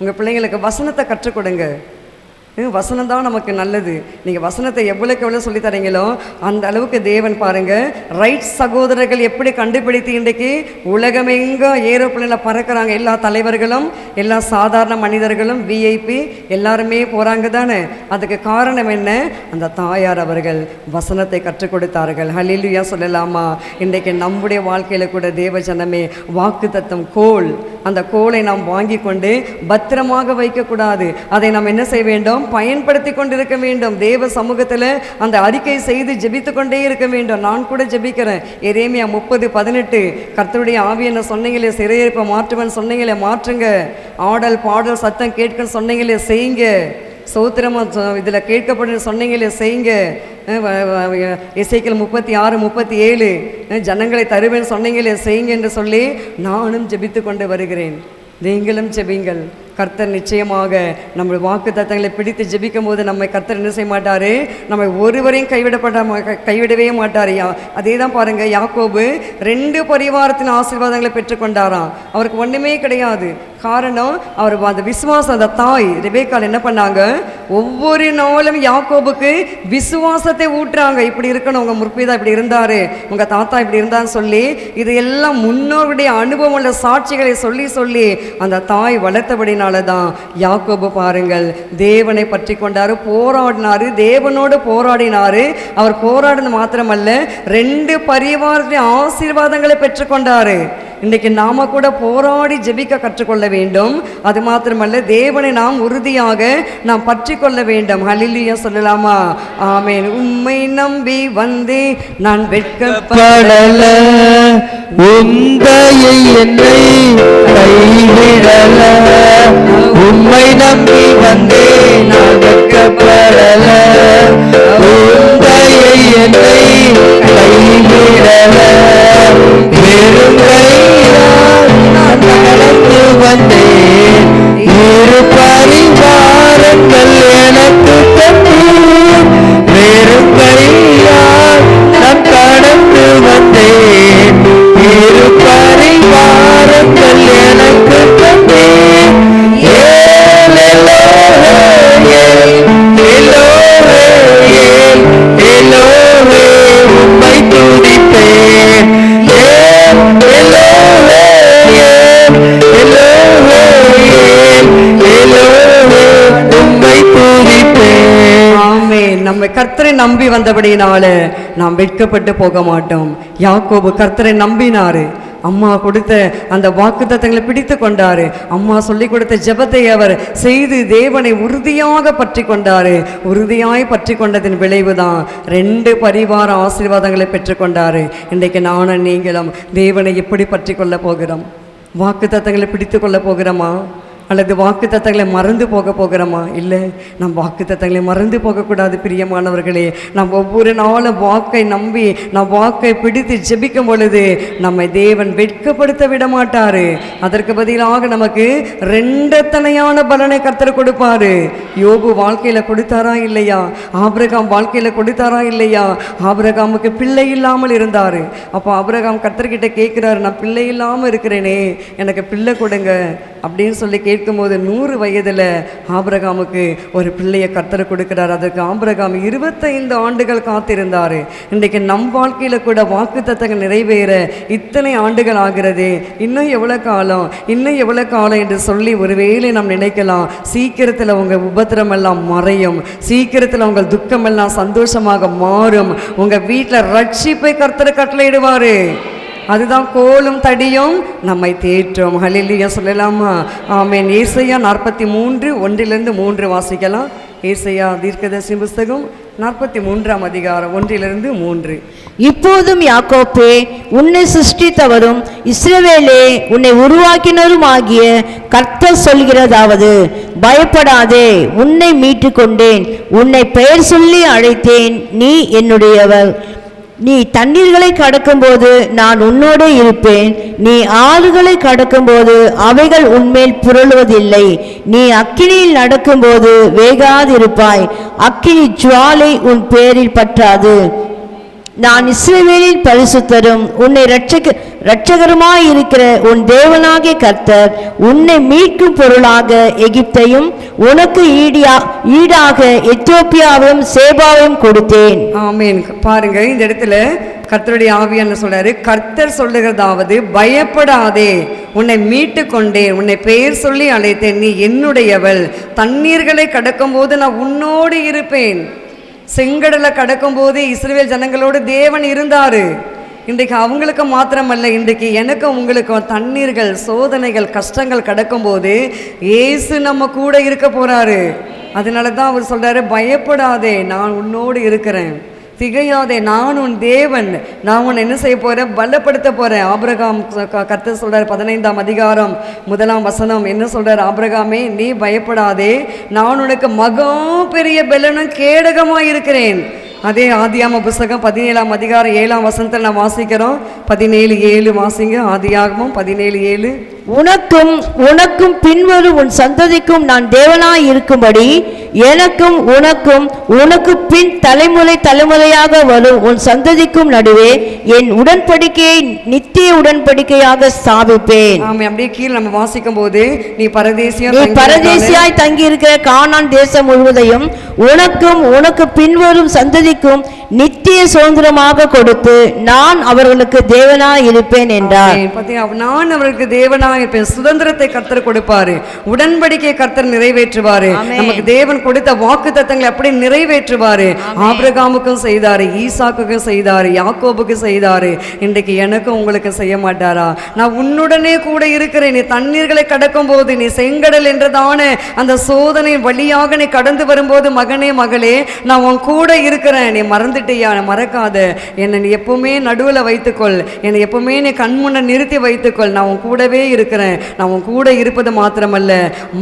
உங்கள் பிள்ளைங்களுக்கு வசனத்தை கற்றுக் கொடுங்க. வசனம் தான் நமக்கு நல்லது. நீங்கள் வசனத்தை எவ்வளோக்கு எவ்வளோ சொல்லி தரீங்களோ அந்த அளவுக்கு தேவன் பாருங்கள். ரைட் சகோதரர்கள் எப்படி கண்டுபிடித்து இன்றைக்கு உலகமெங்க ஏரோப்ளேனில் பறக்கிறாங்க. எல்லா தலைவர்களும், எல்லா சாதாரண மனிதர்களும், விஐபி எல்லாருமே போகிறாங்க தானே. அதுக்கு காரணம் என்ன? அந்த தாயார் அவர்கள் வசனத்தை கற்றுக் கொடுத்தார்கள். ஹல்லேலூயா சொல்லலாமா? இன்றைக்கு நம்முடைய வாழ்க்கையில் கூட தேவ ஜனமே, வாக்கு தத்தம் கோல், அந்த கோலை நாம் வாங்கி கொண்டு பத்திரமாக வைக்கக்கூடாது. அதை நாம் என்ன செய்ய வேண்டும்? பயன்படுத்தி கொண்டிருக்க வேண்டும். தேவ சமூகத்தில் அந்த அறிக்கை செய்து ஜெபித்து கொண்டே இருக்க வேண்டும். நான் கூட ஜெபிக்கிறேன். எரேமியா 30:18 கர்த்தருடைய ஆவியை சொன்னீங்களே, சிறையிருப்பை மாற்றுவன் சொன்னீங்களே, மாற்றுங்க. ஆடல் பாடல் சத்தம் கேட்க சொன்னீங்களே, செய்யுங்க. சோத்திரமாக இதில் கேட்கப்படும் சொன்னீங்களே, செய்யுங்க. எசேக்கியேல் 36:37 ஜனங்களை தருவேன் சொன்னீங்களே, செய்யுங்க என்று சொல்லி நானும் ஜெபித்து கொண்டு வருகிறேன். நீங்களும் ஜெபிங்கள். கர்த்தர் நிச்சயமாக நம்ம வாக்கு தத்தங்களை பிடித்து ஜெபிக்கும் போது நம்மை கர்த்தர் என்ன செய்ய மாட்டார்? நம்மை ஒருவரையும் கைவிடவே மாட்டார். அதே தான் பாருங்கள், யாக்கோபு 2 பரிவாரத்தின் ஆசீர்வாதங்களை பெற்றுக்கொண்டாராம். அவருக்கு ஒன்றுமே கிடையாது. காரணம், அவர் அந்த விசுவாசம். அந்த தாய் ரெபேக்காள் என்ன பண்ணாங்க? ஒவ்வொரு நாளும் யாக்கோபுக்கு விசுவாசத்தை ஊட்டுறாங்க. இப்படி இருக்கணும், உங்கள் முற்பிதா இப்படி இருந்தார், உங்கள் தாத்தா இப்படி இருந்தான்னு சொல்லி இது எல்லாம் முன்னோருடைய அனுபவம் உள்ள சாட்சிகளை சொல்லி சொல்லி அந்த தாய் வளர்த்தபடினால தான் யாக்கோபு பாருங்கள் தேவனை பற்றி கொண்டாரு, போராடினாரு, தேவனோடு போராடினாரு. அவர் போராடினது மாத்திரமல்ல, 2 பரிவாரத்தின் ஆசீர்வாதங்களை பெற்றுக்கொண்டாரு. இன்றைக்கு நாம கூட போராடி ஜெபிக்க கற்றுக்கொள்ள வேண்டும். அது மாத்திரமல்ல, தேவனை நாம் உறுதியாக நாம் பற்றி கொள்ள வேண்டும். ஹல்லேலூயா சொல்லலாமா? ஆமென். உம்மை நம்பி வந்து நான் வெட்கப்படல, உந்தையை என்னை கைவிடல. உம்மை நம்பி வந்து நான் வெட்கப்படல, உந்தையை என்னை கைவிடல. நான் நடந்து வந்தேன், இரு பரிவாரங்கள் எனக்கு தந்தீர். வெறும் கையால் நான் கடந்து வந்தேன், இரு பரிவாரங்கள் எனக்கு தந்தீர். உம்மை துதிப்பேன். நம்ம கர்த்தரை நம்பி வந்தபடினால நாம் வெட்கப்பட்டு போக மாட்டோம். யாக்கோபு கர்த்தரை நம்பினாரு. அம்மா கொடுத்த அந்த வாக்குத்தத்தங்களை பிடித்து கொண்டாரு. அம்மா சொல்லி கொடுத்த ஜெபத்தை அவர் செய்து தேவனை உறுதியாக பற்றி கொண்டாரு. உறுதியாய் பற்றி கொண்டதின் விளைவுதான் 2 பரிவார ஆசீர்வாதங்களை பெற்றுக்கொண்டாரு. இன்றைக்கு நானும் நீங்களும் தேவனை எப்படி பற்றி கொள்ள போகிறோம்? வாக்குத்தத்தங்களை பிடித்து கொள்ள போகிறோமா? அல்லது வாக்கு தத்தங்களை மறந்து போகிறோமா? இல்லை, நம் வாக்கு தத்தங்களை மறந்து போகக்கூடாது. பிரியமானவர்களே, நாம் ஒவ்வொரு நாளும் வாக்கை நம்பி நாம் வாக்கை பிடித்து ஜெபிக்கும் பொழுது நம்மை தேவன் வெட்கப்படுத்த விட மாட்டார். அதற்கு பதிலாக நமக்கு 2 தனையான பலனை கர்த்தர் கொடுப்பாரு. யோபு வாழ்க்கையில் கொடுத்தாரா இல்லையா? ஆபிரகாம் வாழ்க்கையில் கொடுத்தாரா இல்லையா? ஆபிரகாமுக்கு பிள்ளை இல்லாமல் இருந்தார். அப்போ ஆபிரகாம் கர்த்தர்கிட்ட கேட்குறாரு, நான் பிள்ளை இல்லாமல் இருக்கிறேனே, எனக்கு பிள்ளை கொடுங்க அப்படின்னு சொல்லி கேட்கும்போது 100 வயதில் ஆபிரகாமுக்கு ஒரு பிள்ளையை கர்த்தர் கொடுக்கிறார். அதற்கு ஆபிரகாம் 25 ஆண்டுகள் காத்திருந்தார். இன்றைக்கு நம் வாழ்க்கையில் கூட வாக்குத்தத்தங்கள் நிறைவேற இத்தனை ஆண்டுகள் ஆகிறது. இன்னும் எவ்வளோ காலம், இன்னும் எவ்வளோ காலம் என்று சொல்லி ஒருவேளை நாம் நினைக்கலாம். சீக்கிரத்தில் உங்கள் உபத்திரமெல்லாம் மறையும், சீக்கிரத்தில் உங்கள் துக்கமெல்லாம் சந்தோஷமாக மாறும். உங்கள் வீட்டில் ரட்சிப்பை கர்த்தர் கட்டளையிடுவார். அதுதான் கோலும் தடியும் நம்மை தேற்றும். ஹல்லேலூயா சொல்லலாமா? ஆமென். ஏசாயா 43:1-3 வாசிக்கலாம். ஏசாயா தீர்க்கதரிசி புஸ்தகம் 43ஆம் அதிகாரம் 1-3. இப்போதும் யாக்கோப்பே, உன்னை சிருஷ்டித்தவரும் இஸ்ரவேலே உன்னை உருவாக்கினரும் ஆகிய கர்த்தர் சொல்கிறதாவது, பயப்படாதே, உன்னை மீட்டு கொண்டேன், உன்னை பெயர் சொல்லி அழைத்தேன், நீ என்னுடையவர். நீ தண்ணீர்களை கடக்கும்போது நான் உன்னோடு இருப்பேன், நீ ஆறுகளை கடக்கும்போது அவைகள் உன்மேல் புரளுவதில்லை. நீ அக்கினியில் நடக்கும்போது வேகாதிருப்பாய், அக்கினி ஜுவாலை உன் பேரில் பற்றாது. நான் இஸ்ரவேலின் பரிசுத்தரும் உன்னை இரட்சகருமாயிருக்கிற உன் தேவனாகிய கர்த்தர் உன்னை மீட்கும் பொருளாக எகிப்தையும் உனக்கு ஈடாக எத்தியோப்பியாவையும் சேபாவையும் கொடுத்தேன். ஆமென். பாருங்க, இந்த இடத்துல கர்த்தருடைய ஆவியான சொல்றாரு, கர்த்தர் சொல்லுகிறதாவது, பயப்படாதே, உன்னை மீட்டு கொண்டேன், உன்னை பெயர் சொல்லி அழைத்தேன், நீ என்னுடையவள். தண்ணீர்களை கடக்கும் போது நான் உன்னோடு இருப்பேன். செங்கடலை கடக்கும் போது இஸ்ரவேல் ஜனங்களோடு தேவன் இருந்தாரு. இன்றைக்கு அவங்களுக்கு மாத்திரமல்ல, இன்றைக்கு எனக்கும் உங்களுக்கும் தண்ணீர்கள், சோதனைகள், கஷ்டங்கள் கடக்கும்போது இயேசு நம்ம கூட இருக்க போறாரு. அதனால தான் அவர் சொல்றாரு, பயப்படாதே, நான் உன்னோடு இருக்கிறேன், திகையாதே, நான் உன் தேவன், நான் உன்னை என்ன செய்ய போறேன், பலப்படுத்த போறேன். ஆபிரகாம் கர்த்தர் சொல்றாரு 15ஆம் அதிகாரம் 1ஆம் வசனம் என்ன சொல்றாரு, ஆபிரகாமே நீ பயப்படாதே, நான் உனக்கு மகா பெரிய பெலனும் கேடகமாக இருக்கிறேன். அதே ஆதியாகம புஸ்தகம் 17ஆம் அதிகாரம் 7ஆம் வசனத்தில் நான் வாசிக்கிறோம். 17:7 வாசிங்க. ஆதியாகமம் 17:7. உனக்கும் பின்வரும் உன் சந்ததிக்கும் நான் தேவனாய் இருக்கும்படி எனக்கும் உனக்கு பின் தலைமுறையாக வரும் உன் சந்ததிக்கும் நடுவே என் உடன்படிக்கையை நித்திய உடன்படிக்கையாக ஸ்தாபிப்பேன். அப்படியே கீழே நம்ம வாசிக்கும் போது, நீ பரதேசியாய் தங்கி இருக்கிற கானான் தேசம் முழுவதையும் உனக்கு பின்வரும் சந்ததிக்கும் நித்திய சுதந்திரமாக கொடுத்து நான் அவர்களுக்கு தேவனாய் இருப்பேன் என்றார். நான் அவர்களுக்கு தேவனாய் இருப்பேன். சுதந்திரத்தை கர்த்தர் கொடுப்பாரு, உடன்படிக்கை கர்த்தர் நிறைவேற்றுவாரு, நமக்கு தேவன் கொடுத்த வாக்குத்தத்தங்களை அப்படி நிறைவேற்றுவாரு. ஆபிரகாமுக்கும் செய்தாரு, ஈசாக்குக்கும் செய்தாரு, யாக்கோபுக்கு செய்தாரு. இன்றைக்கு எனக்கும் உங்களுக்கு செய்ய மாட்டாரா? நான் உன்னுடனே கூட இருக்கிறேன். நீ தண்ணீர்களை கடக்கும் போது, நீ செங்கடல் என்றதான அந்த சோதனை வழியாக நீ கடந்து வரும்போது, மகனே மகளே, நான் உன் கூட இருக்கிறேன். நீ மறந்துட்டியா? மறக்காத. என்னை நீ எப்பவுமே நடுவில் வைத்துக்கொள், என்னை எப்பவுமே நீ கண்முன்ன நிறுத்தி வைத்துக்கொள். நான் உன் கூடவே இருக்கிறேன். நான் உன் கூட இருப்பது மாத்திரமல்ல,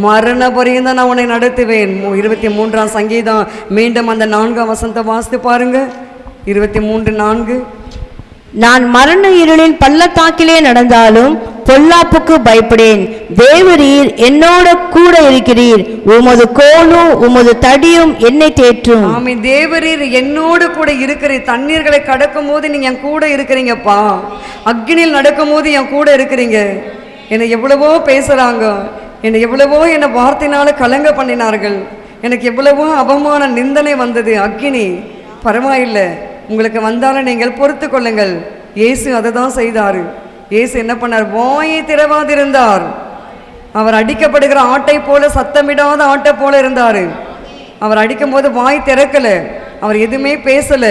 மரண பரியந்தம் நான் உன்னை நடத்துவேன். 23ஆம் சங்கீதம் மீண்டும் அந்த 4ஆம் வசனத்தை வாசித்து பாருங்க. 23:4. நான் மரண இருளின் பள்ளத்தாக்கிலே நடந்தாலும் பொல்லாப்புக்கு பயப்படேன், தேவரீர் என்னோட கூட இருக்கிறீர், உமது கோலும் உமது தடியும் என்னை தேற்றும். ஆமென். தேவரீர் என்னோடு கூட இருக்கிறீர். தண்ணீர்களை கடக்கும் போது நீங்க என் கூட இருக்கிறீங்கப்பா. அக்னியில் நடக்கும் போது என் கூட இருக்கிறீங்க. என்னை எவ்வளவோ பேசுறாங்க, என்னை எவ்வளவோ என்னை வார்த்தையினால கலங்க பண்ணினார்கள், எனக்கு எவ்வளவோ அவமான நிந்தனை வந்தது. அக்னி பரவாயில்லை, உங்களுக்கு வந்தாலும் நீங்கள் பொறுத்து கொள்ளுங்கள். இயேசு அதை தான் செய்தார். இயேசு என்ன பண்ணார்? வாயை திறவாதிருந்தார். அவர் அடிக்கப்படுகிற ஆட்டை போல, சத்தமிடாத ஆட்டை போல இருந்தார். அவர் அடிக்கும் போது வாய் திறக்கல, அவர் எதுவுமே பேசல.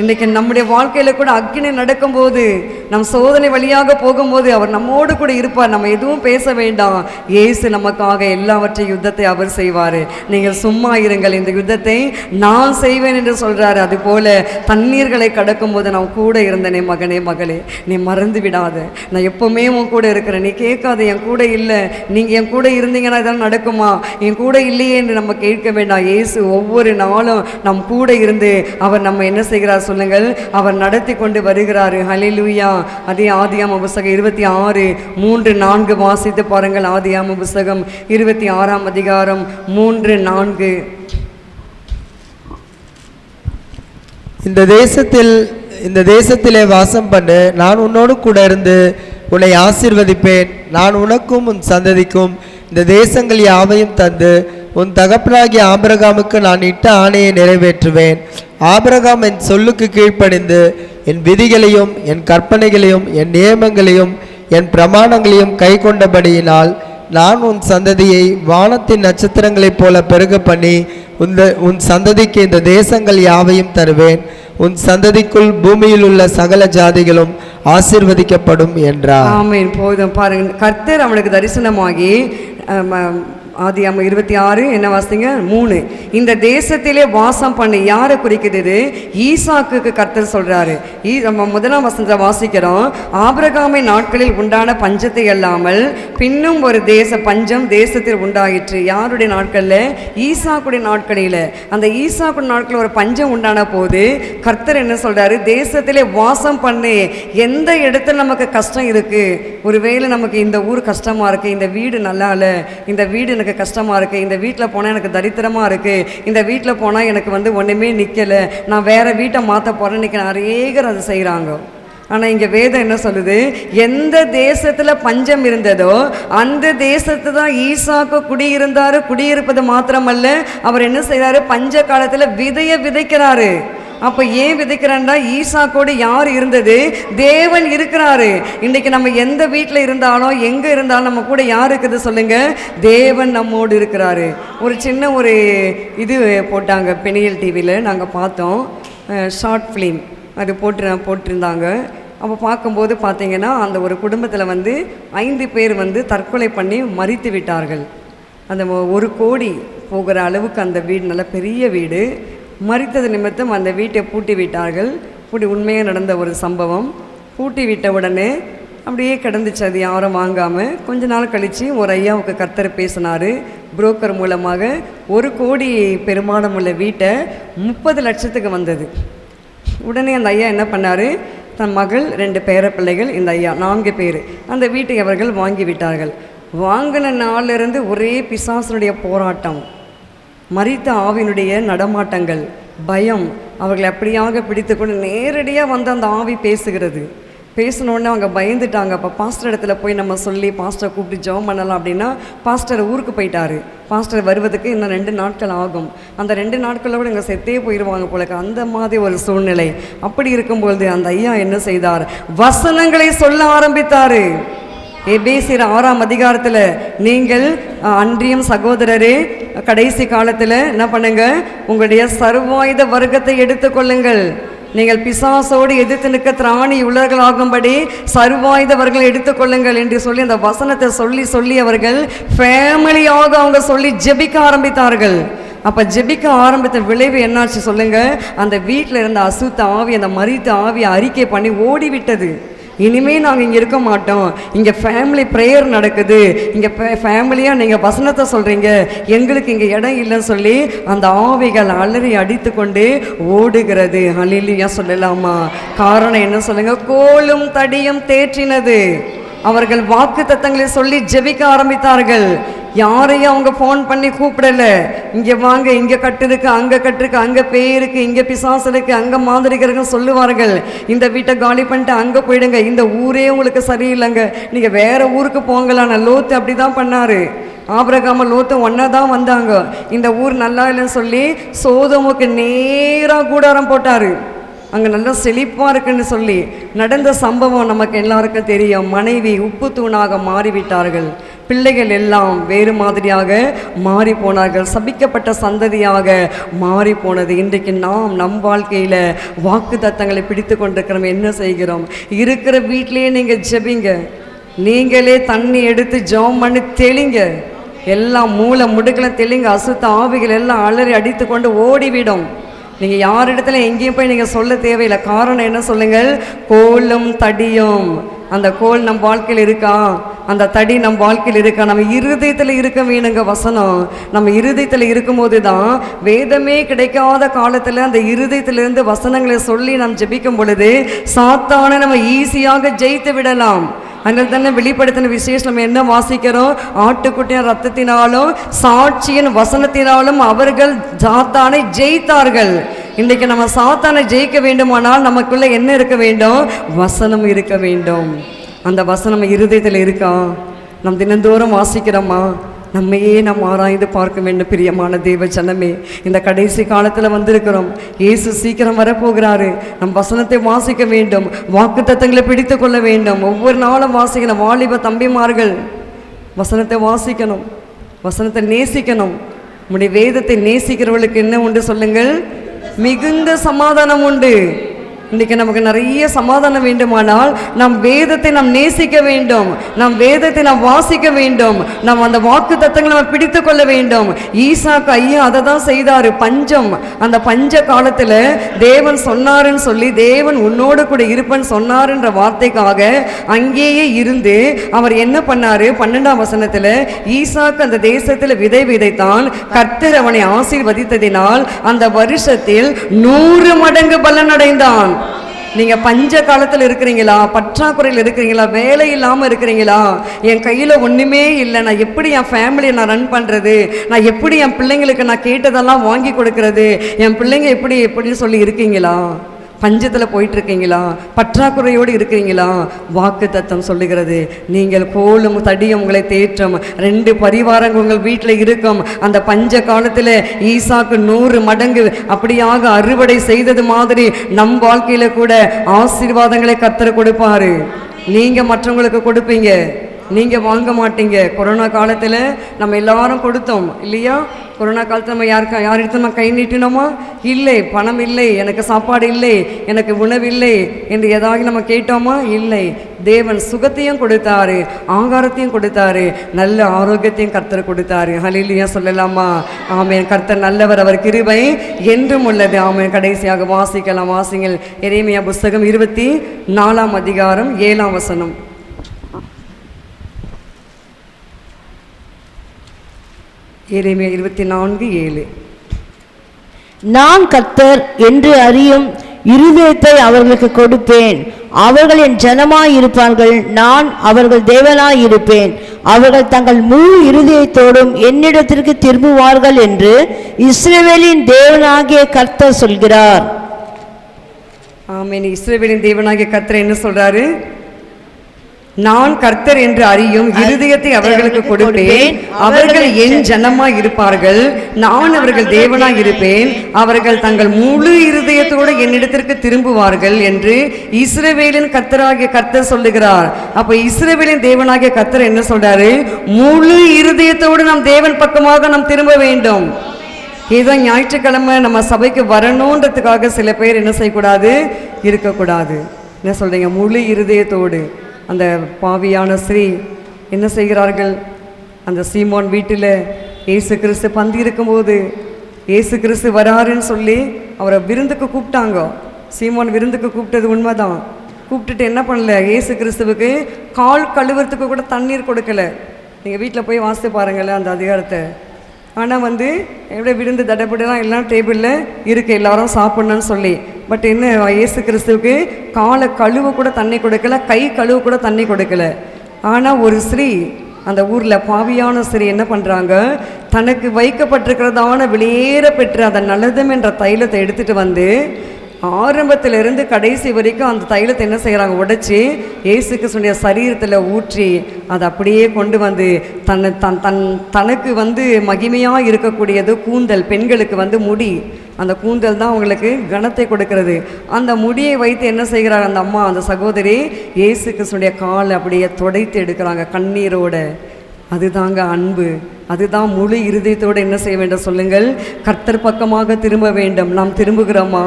இன்றைக்கு நம்முடைய வாழ்க்கையில கூட அக்னி நடக்கும்போது, நம் சோதனை வழியாக போகும்போது அவர் நம்மோடு கூட இருப்பார். நம்ம எதுவும் பேச வேண்டாம். இயேசு நமக்காக எல்லாவற்றையும் யுத்தத்தை அவர் செய்வார். நீங்கள் சும்மா இருங்கள், இந்த யுத்தத்தை நான் செய்வேன் என்று சொல்றாரு. அதுபோல தண்ணீர்களை கடக்கும் போது நான் கூட இருந்தேனே மகனே மகளே, நீ மறந்து விடாத, நான் எப்பவுமே உன் கூட இருக்கிறேன். நீ கேட்காத, என் கூட இல்லை, நீங்க என் கூட இருந்தீங்கன்னா இதெல்லாம் நடக்குமா? என் கூட இல்லையே என்று நம்ம கேட்க வேண்டாம். இயேசு ஒவ்வொரு நாளும் நம் கூட இருந்து அவர் நம்ம என்ன செய்கிறார் சொல்லுங்கள், அவர் நடத்தி கொண்டு வருகிறாரு. ஹல்லேலூயா. அதே ஆதியாகம புஸ்தகம் 26:3-4 வாசித்து பாருங்கள். ஆதியாகம புஸ்தகம் 26ஆம் அதிகாரம் 3-4. இந்த தேசத்திலே வாசம் பண்ணு, நான் உன்னோடு கூட இருந்து உன்னை ஆசீர்வதிப்பேன், நான் உனக்கும் உன் சந்ததிக்கும் இந்த தேசங்கள் யாவையும் தந்து உன் தகப்பனாகிய ஆபிரகாமுக்கு நான் இட்ட ஆணையை நிறைவேற்றுவேன். ஆபிரகாம் என் சொல்லுக்கு கீழ்ப்படிந்து என் விதிகளையும் என் கற்பனைகளையும் என் நியமங்களையும் என் பிரமாணங்களையும் கை கொண்டபடியினால் நான் உன் சந்ததியை வானத்தின் நட்சத்திரங்களைப் போல பெருக பண்ணி உன் சந்ததிக்கு இந்த தேசங்கள் யாவையும் தருவேன். உன் சந்ததிக்குள் பூமியில் உள்ள சகல ஜாதிகளும் ஆசீர்வதிக்கப்படும் என்றார். ஆமென். போதும் பாருங்க, கர்த்தர் அவனுக்கு தரிசனமாகி ஆதியாகமம் 26 என்ன வாசிங்க 3, இந்த தேசத்திலே வாசம் பண்ணி யாரை குறிக்கிறது? ஈசாக்குக்கு கர்த்தர் சொல்றாரு. முதலாம் வசனத்தை வாசிக்கிறோம். ஆபிரகாமின் நாட்களில் உண்டான பஞ்சத்தை அல்லாமல் பின்னும் ஒரு பஞ்சம் தேசத்தில் உண்டாயிற்று. யாருடைய நாட்கள்ல? ஈசாக்குடைய நாட்களில். அந்த ஈசாக்குடைய நாட்களில் ஒரு பஞ்சம் உண்டான போது கர்த்தர் என்ன சொல்றாரு? தேசத்திலே வாசம் பண்ணி, எந்த இடத்துல நமக்கு கஷ்டம் இருக்கு, ஒருவேளை நமக்கு இந்த ஊர் கஷ்டமா இருக்கு, இந்த வீடு நல்லா இல்லை, இந்த வீடு எனக்கு கஷ்டமாக இருக்குது, இந்த வீட்டில் போனால் எனக்கு தரித்திரமாக இருக்குது, இந்த வீட்டில் போனால் எனக்கு ஒன்றுமே நிற்கலை, நான் வேறு வீட்டை மாற்ற போகிறேன்னு இன்றைக்கி நிறைய அதை செய்கிறாங்க. ஆனால் இங்கே வேதம் என்ன சொல்லுது? எந்த தேசத்தில் பஞ்சம் இருந்ததோ அந்த தேசத்து தான் ஈசாக்கு குடியிருந்தார். குடியிருப்பது மாத்திரமல்ல, அவர் என்ன செய்கிறாரு? பஞ்ச காலத்தில் விதையை விதைக்கிறாரு. அப்போ ஏன் விதைக்கிறான்னா, ஈசாக்கோடு யார் இருந்தது? தேவன் இருக்கிறாரு. இன்றைக்கி நம்ம எந்த வீட்டில் இருந்தாலும் எங்கே இருந்தாலும் நம்ம கூட யார் இருக்குது சொல்லுங்க? தேவன் நம்மோடு இருக்கிறாரு. ஒரு சின்ன இது போட்டாங்க பெனியல் டிவியில், நாங்கள் பார்த்தோம், ஷார்ட் ஃபிலிம் அது போட்டிருந்தாங்க. அப்போ பார்க்கும்போது பார்த்தீங்கன்னா அந்த ஒரு குடும்பத்தில் 5 பேர் தற்கொலை பண்ணி மரித்து விட்டார்கள். அந்த 1 கோடி போகிற அளவுக்கு அந்த வீடு நல்ல பெரிய வீடு. மரித்தது நிமித்தம் அந்த வீட்டை பூட்டி விட்டார்கள். உண்மையாக நடந்த ஒரு சம்பவம். பூட்டி விட்ட உடனே அப்படியே கிடந்துச்சு, அது யாரும் வாங்காமல். கொஞ்ச நாள் கழித்து ஒரு ஐயாவுக்கு கர்த்தர் பேசினார் புரோக்கர் மூலமாக. 1 கோடி பெருமானம் உள்ள வீட்டை 30 லட்சத்துக்கு வந்தது. உடனே அந்த ஐயா என்ன பண்ணார்? தன் மகள் 2 பேர பிள்ளைகள், இந்த ஐயா 4 பேர் அந்த வீட்டை அவர்கள் வாங்கி விட்டார்கள். வாங்கின நாளிலிருந்து ஒரே பிசாசனுடைய போராட்டம், மரித்த ஆவியினுடைய நடமாட்டங்கள், பயம் அவர்களை அப்படியாக பிடித்து கொண்டு நேரடியாக அந்த ஆவி பேசுகிறது. பேசினோடனே அவங்க பயந்துட்டாங்க. அப்போ பாஸ்டர் இடத்துல போய் நம்ம சொல்லி பாஸ்டரை கூப்பிட்டு ஜெபம் பண்ணலாம் அப்படின்னா, பாஸ்டர் ஊருக்கு போயிட்டாரு. பாஸ்டர் வருவதுக்கு இன்னும் 2 நாட்கள் ஆகும். அந்த 2 நாட்களில் கூட இங்கே செத்தே போயிடுவாங்க போலக்கு, அந்த மாதிரி ஒரு சூழ்நிலை. அப்படி இருக்கும்பொழுது அந்த ஐயா என்ன செய்தார்? வசனங்களை சொல்ல ஆரம்பித்தார். எபேசியர் 6ஆம் அதிகாரத்தில், நீங்கள் அன்றியும் சகோதரரே கடைசி காலத்தில் என்ன பண்ணுங்க? உங்களுடைய சர்வாயுத வர்க்கத்தை எடுத்துக்கொள்ளுங்கள். நீங்கள் பிசாசோடு எதிர்த்து நிற்க திராணி உள்ளவர்களாகும்படி சர்வாயுத வர்க்கங்களை எடுத்துக்கொள்ளுங்கள் என்று சொல்லி அந்த வசனத்தை சொல்லி அவர்கள் ஃபேமிலியாக அவங்க சொல்லி ஜெபிக்க ஆரம்பித்தார்கள். அப்போ ஜெபிக்க ஆரம்பித்த விளைவு என்னாச்சு சொல்லுங்க? அந்த வீட்டில் இருந்த அசுத்த ஆவி, அந்த மரித்த ஆவியை அறிக்கை பண்ணி ஓடிவிட்டது. இனிமேல் நாங்கள் இங்கே இருக்க மாட்டோம், இங்கே ஃபேமிலி ப்ரேயர் நடக்குது, இங்கே ஃபேமிலியாக நீங்கள் வசனத்தை சொல்கிறீங்க, எங்களுக்கு இங்கே இடம் இல்லைன்னு சொல்லி அந்த ஆவிகள் அலறி அடித்து கொண்டு ஓடுகிறது. ஹல்லேலூயா சொல்லலாமா? காரணம் என்ன சொல்லுங்க? கோலும் தடியும் தேற்றினது. அவர்கள் வாக்கு தத்தங்களை சொல்லி ஜெபிக்க ஆரம்பித்தார்கள். யாரையும் அவங்க ஃபோன் பண்ணி கூப்பிடல, இங்கே வாங்க, இங்கே கட்டு இருக்கு, அங்கே கட்டு இருக்கு, அங்கே பேய் இருக்கு, இங்கே பிசாசு இருக்கு, அங்கே மாதிரிக்கிறங்க சொல்லுவார்கள். இந்த வீட்டை காலி பண்ணிட்டு அங்கே போயிடுங்க, இந்த ஊரே உங்களுக்கு சரியில்லைங்க, நீங்கள் வேற ஊருக்கு போங்களான. லோத்து அப்படி தான் பண்ணாரு. ஆபிரகாம லோத்து ஒன்றா தான் வந்தாங்க. இந்த ஊர் நல்லா இல்லைன்னு சொல்லி சோதோமுக்கு நேராக கூடாரம் போட்டார். அங்கே நல்லா செழிப்பாக இருக்குன்னு சொல்லி நடந்த சம்பவம் நமக்கு எல்லாருக்கும் தெரியும். மனைவி உப்பு தூணாக மாறிவிட்டார்கள். பிள்ளைகள் எல்லாம் வேறு மாதிரியாக மாறி போனார்கள். சபிக்கப்பட்ட சந்ததியாக மாறி போனது. இன்றைக்கு நாம் நம் வாழ்க்கையில் வாக்கு தத்தங்களை பிடித்து கொண்டிருக்கிறோம். என்ன செய்கிறோம்? இருக்கிற வீட்டிலேயே நீங்கள் ஜெபிங்க, நீங்களே தண்ணி எடுத்து ஜெபம் பண்ணி தெளிங்க, எல்லாம் மூளை முடுக்கலை தெளிங்க. அசுத்த ஆவிகள் எல்லாம் அலறி அடித்து கொண்டு ஓடிவிடும். நீங்கள் யாரிடத்துல எங்கேயும் போய் நீங்கள் சொல்ல தேவையில்லை. காரணம் என்ன சொல்லுங்கள்? கோலும் தடியும். அந்த கோல் நம் வாழ்க்கையில் இருக்கா? அந்த தடி நம் வாழ்க்கையில் இருக்கா? நம்ம இருதயத்தில் இருக்க வேணுங்க வசனம். நம்ம இருதயத்தில் இருக்கும்போது தான் வேதமே கிடைக்காத காலத்தில் அந்த இருதயத்திலிருந்து வசனங்களை சொல்லி நாம் ஜெபிக்கும் பொழுது சாத்தானை நம்ம ஈஸியாக ஜெயித்து விடலாம். அதனால தானே வெளிப்படுத்தின விசேஷம் நம்ம என்ன வாசிக்கிறோம்? ஆட்டுக்குட்டியின் ரத்தத்தினாலும் சாட்சியின் வசனத்தினாலும் அவர்கள் சாத்தானை ஜெயித்தார்கள். இன்றைக்கு நம்ம சாத்தானை ஜெயிக்க வேண்டுமானால் நமக்குள்ள என்ன இருக்க வேண்டும்? வசனம் இருக்க வேண்டும். அந்த வசனம் இருதயத்தில் இருக்கா? நம் தினந்தோறும் வாசிக்கிறோமா? நம்மையே நாம் ஆராய்ந்து பார்க்க வேண்டும். பிரியமான தேவ ஜனமே, இந்த கடைசி காலத்தில் வந்திருக்கிறோம். இயேசு சீக்கிரம் வரப்போகிறாரு. நம் வசனத்தை வாசிக்க வேண்டும், வாக்கு தத்தங்களை பிடித்து கொள்ள வேண்டும். ஒவ்வொரு நாளும் வாசிக்கணும். வாலிப தம்பிமார்கள் வசனத்தை வாசிக்கணும், வசனத்தை நேசிக்கணும். உங்களுடைய வேதத்தை நேசிக்கிறவர்களுக்கு என்ன உண்டு சொல்லுங்கள்? மிகுந்த சமாதானம் உண்டு. இன்றைக்கி நமக்கு நிறைய சமாதானம் வேண்டுமானால் நம் வேதத்தை நாம் நேசிக்க வேண்டும், நம் வேதத்தை நாம் வாசிக்க வேண்டும், நாம் அந்த வாக்கு தத்தங்களை நம்ம பிடித்து கொள்ள வேண்டும். ஈசாக்கு ஐயா அதை தான் செய்தார். பஞ்சம், அந்த பஞ்ச காலத்தில் தேவன் சொன்னாருன்னு சொல்லி, தேவன் உன்னோடு கூட இருப்பேன்னு சொன்னாருன்ற வார்த்தைக்காக அங்கேயே இருந்து அவர் என்ன பண்ணாரு? 12ஆம் வசனத்தில் ஈசாக்கு அந்த தேசத்தில் விதை விதைத்தான், கர்த்தர் அவனை ஆசீர்வதித்ததினால் அந்த வருஷத்தில் 100 மடங்கு பலன் அடைந்தான். நீங்க பஞ்ச காலத்தில் இருக்கிறீங்களா? பற்றாக்குறையில் இருக்கிறீங்களா? வேலை இல்லாமல் இருக்கிறீங்களா? என் கையில் ஒன்றுமே இல்லை, நான் எப்படி என் ஃபேமிலியை நான் ரன் பண்ணுறது? நான் எப்படி என் பிள்ளைங்களுக்கு நான் கேட்டதெல்லாம் வாங்கி கொடுக்கறது? என் பிள்ளைங்க எப்படின்னு சொல்லி இருக்கீங்களா? பஞ்சத்தில் போயிட்டு இருக்கீங்களா? பற்றாக்குறையோடு இருக்கிறீங்களா? வாக்கு தத்தம் சொல்லுகிறது, நீங்கள் கோலும் தடியும் உங்களை தேற்றும், 2 பரிவாரங்கள் உங்கள் வீட்டில் இருக்கும். அந்த பஞ்ச காலத்தில் ஈசாக்கு 100 மடங்கு அப்படியாக அறுவடை செய்தது மாதிரி நம் வாழ்க்கையில கூட ஆசீர்வாதங்களை கர்த்தர் கொடுப்பாரு. நீங்க மற்றவங்களுக்கு கொடுப்பீங்க, நீங்க வாங்க மாட்டீங்க. கொரோனா காலத்தில் நம்ம எல்லாரும் கொடுத்தோம் இல்லையா? கொரோனா காலத்தில் நம்ம யாருக்கு நம்ம கை நீட்டினோமா? இல்லை. பணம் இல்லை, எனக்கு சாப்பாடு இல்லை, எனக்கு உணவு இல்லை என்று ஏதாவது நம்ம கேட்டோமா? இல்லை. தேவன் சுகத்தையும் கொடுத்தாரு, ஆகாரத்தையும் கொடுத்தாரு, நல்ல ஆரோக்கியத்தையும் கர்த்தர் கொடுத்தாரு. ஹல்லேலூயா சொல்லலாமா? ஆமென். கர்த்தர் நல்லவர், அவர் கிருபை என்றும் உள்ளது. ஆமென். கடைசியாக வாசிக்கலாம், வாசிங்கள். எரேமியா புஸ்தகம் 24ஆம் அதிகாரம் 7ஆம் வசனம். எரேமியா 24:7. நான் கர்த்தர் என்று அறியும் இருதயத்தை அவர்களுக்கு கொடுப்பேன், அவர்கள் என் ஜனமாய் இருப்பார்கள், நான் அவர்கள் தேவனாய் இருப்பேன், அவர்கள் தங்கள் முழு இருதயத்தோடும் என்னிடத்திற்கு திரும்புவார்கள் என்று இஸ்ரவேலின் தேவனாகிய கர்த்தர் சொல்கிறார். ஆமென். இஸ்ரவேலின் தேவனாகிய கர்த்தர் என்ன சொல்றாரு? நான் கர்த்தர் என்று அறியும் இருதயத்தை அவர்களுக்கு கொடுப்பேன், அவர்கள் என் ஜனமாய் இருப்பார்கள், நான் அவர்கள் தேவனாய் இருப்பேன், அவர்கள் தங்கள் முழு இருதயத்தோடு என்னிடத்திற்கு திரும்புவார்கள் என்று இஸ்ரவேலின் கர்த்தராகிய கர்த்தர் சொல்லுகிறார். அப்ப இஸ்ரவேலின் தேவனாகிய கர்த்தர் என்ன சொல்றாரு? முழு இருதயத்தோடு நாம் தேவன் பக்கமாக நாம் திரும்ப வேண்டும். ஏதோ ஞாயிற்றுக்கிழமை நம்ம சபைக்கு வரணுன்றதுக்காக சில பேர் என்ன செய்யக்கூடாது? இருக்கக்கூடாது. என்ன சொல்றீங்க? முழு இருதயத்தோடு. அந்த பாவியான ஸ்ரீ என்ன செய்கிறார்கள்? அந்த சீமோன் வீட்டில் இயேசு கிறிஸ்து பந்தி இருக்கும்போது இயேசு கிறிஸ்து வராருன்னு சொல்லி அவரை விருந்துக்கு கூப்பிட்டாங்க. சீமோன் விருந்துக்கு கூப்பிட்டது உண்மைதான். கூப்பிட்டுட்டு என்ன பண்ணல? இயேசு கிறிஸ்துவுக்கு கால் கழுவுறதுக்கு கூட தண்ணீர் கொடுக்கல. நீங்கள் வீட்டில் போய் வாசித்து பாருங்களேன் அந்த அதிகாரத்தை. ஆனால் எப்படி விருந்து தடப்படலாம், எல்லாம் டேபிளில் இருக்குது, எல்லாரும் சாப்பிட்ணுன்னு சொல்லி. பட் என்ன, இயேசு கிறிஸ்துவுக்கு காலை கழுவ கூட தண்ணி கொடுக்கல, கை கழுவ கூட தண்ணி கொடுக்கல. ஆனால் ஒரு ஸ்ரீ, அந்த ஊரில் பாவியான ஸ்ரீ என்ன பண்ணுறாங்க? தனக்கு வைக்கப்பட்டிருக்கிறதான வெளியேற பெற்ற அந்த நலதம் என்ற தைலத்தை எடுத்துகிட்டு வந்து ஆரம்பத்திலிருந்து கடைசி வரைக்கும் அந்த தைலத்தை என்ன செய்கிறாங்க? உடைச்சி இயேசு கிறிஸ்துவின் சரீரத்தில் ஊற்றி அதை அப்படியே கொண்டு வந்து தனக்கு மகிமையாக இருக்கக்கூடியது கூந்தல். பெண்களுக்கு முடி, அந்த கூந்தல் தான் அவங்களுக்கு கனத்தை கொடுக்கிறது. அந்த முடியை வைத்து என்ன செய்கிறாங்க அந்த அம்மா, அந்த சகோதரி இயேசு கிறிஸ்துவின் காலை அப்படியே துடைத்து எடுக்கிறாங்க கண்ணீரோட. அதுதாங்க அன்பு. அதுதான் முழு இருதயத்தோடு என்ன செய்ய வேண்டும் சொல்லுங்கள்? கர்த்தர் பக்கமாக திரும்ப வேண்டும். நாம் திரும்புகிறோமா?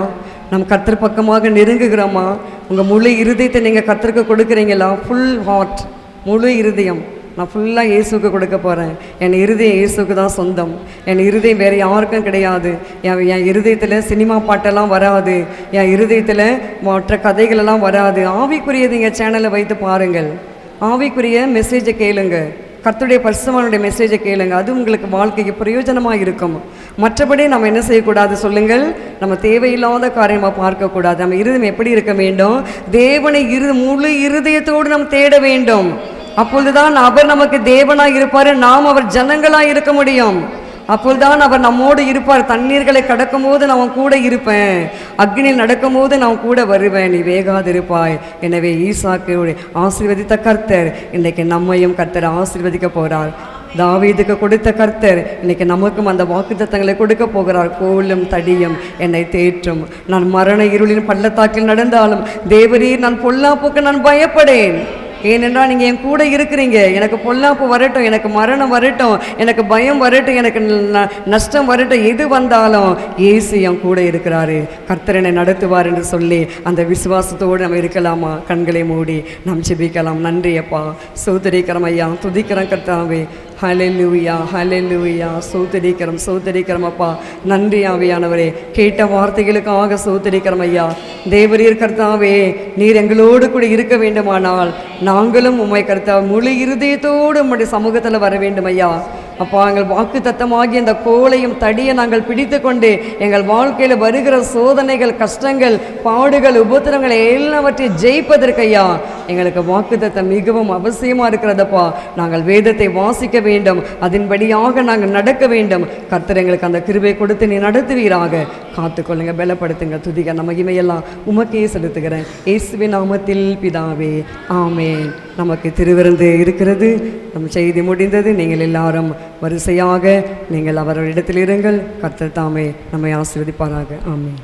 நம் கர்த்தர் பக்கமாக நெருங்குகிறோமா? உங்கள் முழு இருதயத்தை நீங்கள் கர்த்தருக்கு கொடுக்குறீங்களா? ஃபுல் ஹார்ட், முழு இருதயம். நான் ஃபுல்லாக இயேசுக்கு கொடுக்க போகிறேன். என் இருதயம் இயேசுக்கு தான் சொந்தம். என் இருதயம் வேறு யாருக்கும் கிடையாது. என் இருதயத்தில் சினிமா பாட்டெல்லாம் வராது, என் இருதயத்தில் மற்ற கதைகளெல்லாம் வராது. ஆவிக்குரியது நீங்கள் சேனலை வைத்து பாருங்கள், ஆவிக்குரிய மெசேஜை கேளுங்க, கர்த்தருடைய பரிசுத்தவானுடைய மெசேஜை கேளுங்க. அது உங்களுக்கு வாழ்க்கைக்கு பிரயோஜனமாக இருக்கும். மற்றபடி நம்ம என்ன செய்யக்கூடாது சொல்லுங்கள்? நம்ம தேவையில்லாத காரியமாக பார்க்கக்கூடாது. நம்ம இருதயம் எப்படி இருக்க வேண்டும்? தேவனை முழு இருதயத்தோடு நாம் தேட வேண்டும். அப்பொழுதுதான் அவர் நமக்கு தேவனாக இருப்பார், நாம் அவர் ஜனங்களாக இருக்க முடியும். அப்பொழுதுதான் அவர் நம்மோடு இருப்பார். தண்ணீர்களை கடக்கும் போது நான் கூட இருப்பேன், அக்னியில் நடக்கும் போது நான் கூட வருவேன், நீ வேகாதிருப்பாய். எனவே ஈசாக்கு ஆசீர்வதித்த கர்த்தர் இன்றைக்கு நம்மையும் கர்த்தர் ஆசீர்வதிக்க போகிறார். தாவீதுக்கு கொடுத்த கர்த்தர் இன்னைக்கு நமக்கும் அந்த வாக்குத்தத்தங்களை கொடுக்க போகிறார். கோலும் தடியும் என்னை தேற்றும், நான் மரண இருளின் பள்ளத்தாக்கில் நடந்தாலும் தேவரீர் நான் பொல்லாப்புக்கு நான் பயப்படேன், ஏனென்றால் நீங்கள் என் கூட இருக்கிறீங்க. எனக்கு பொல்லாப்பு வரட்டும், எனக்கு மரணம் வரட்டும், எனக்கு பயம் வரட்டும், எனக்கு நஷ்டம் வரட்டும், எது வந்தாலும் இயேசு என் கூட இருக்கிறாரு, கர்த்தர் என்னை நடத்துவார் என்று சொல்லி அந்த விசுவாசத்தோடு நம்ம இருக்கலாமா? கண்களை மூடி நாம் ஜெபிக்கலாம். நன்றி அப்பா, சோதரிக்கிறோம் ஐயா, துதிக்கிறோம் கர்த்தாவே. ஹல்லேலூயா, ஹல்லேலூயா. சோதரிக்கிறோம், சோதரிக்கிறோம் அப்பா. நன்றி ஆவியானவரே, கேட்ட வார்த்தைகளுக்காக சோதரிக்கிறோம் ஐயா. தேவரீர் கர்த்தாவே, நீர் எங்களோடு கூட இருக்க வேண்டுமானால் நாங்களும் உம்மை கர்த்தா முழு இருதயத்தோடு உம்முடைய சமூகத்தில் வர வேண்டும் ஐயா. அப்பா, எங்கள் வாக்கு தத்தமாகி அந்த கோலையும் தடியை நாங்கள் பிடித்து கொண்டு எங்கள் வாழ்க்கையில் வருகிற சோதனைகள், கஷ்டங்கள், பாடுகள், உபத்திரங்கள் எல்லாவற்றையும் ஜெயிப்பதற்கு ஐயா எங்களுக்கு வாக்கு தத்தம் மிகவும் அவசியமாக இருக்கிறதப்பா. நாங்கள் வேதத்தை வாசிக்க வேண்டும், அதன்படியாக நாங்கள் நடக்க வேண்டும். கர்த்தர் எங்களுக்கு அந்த கிருபை கொடுத்து நீ நடத்துவீராக. காத்துக்கொள்ளுங்க, பலப்படுத்துங்க. துதிக நம்ம இமையெல்லாம் உமக்கே செலுத்துகிறேன் இயேசுவின் நாமத்தில் பிதாவே, ஆமென். நமக்கு திருவிருந்து இருக்கிறது, நம் செய்தி முடிந்தது. நீங்கள் எல்லாரும் வரிசையாக நீங்கள் அவரிடத்தில் இருங்கள். கர்த்தர் தாமே நம்மை ஆசீர்வதிப்பாராக. ஆமென்.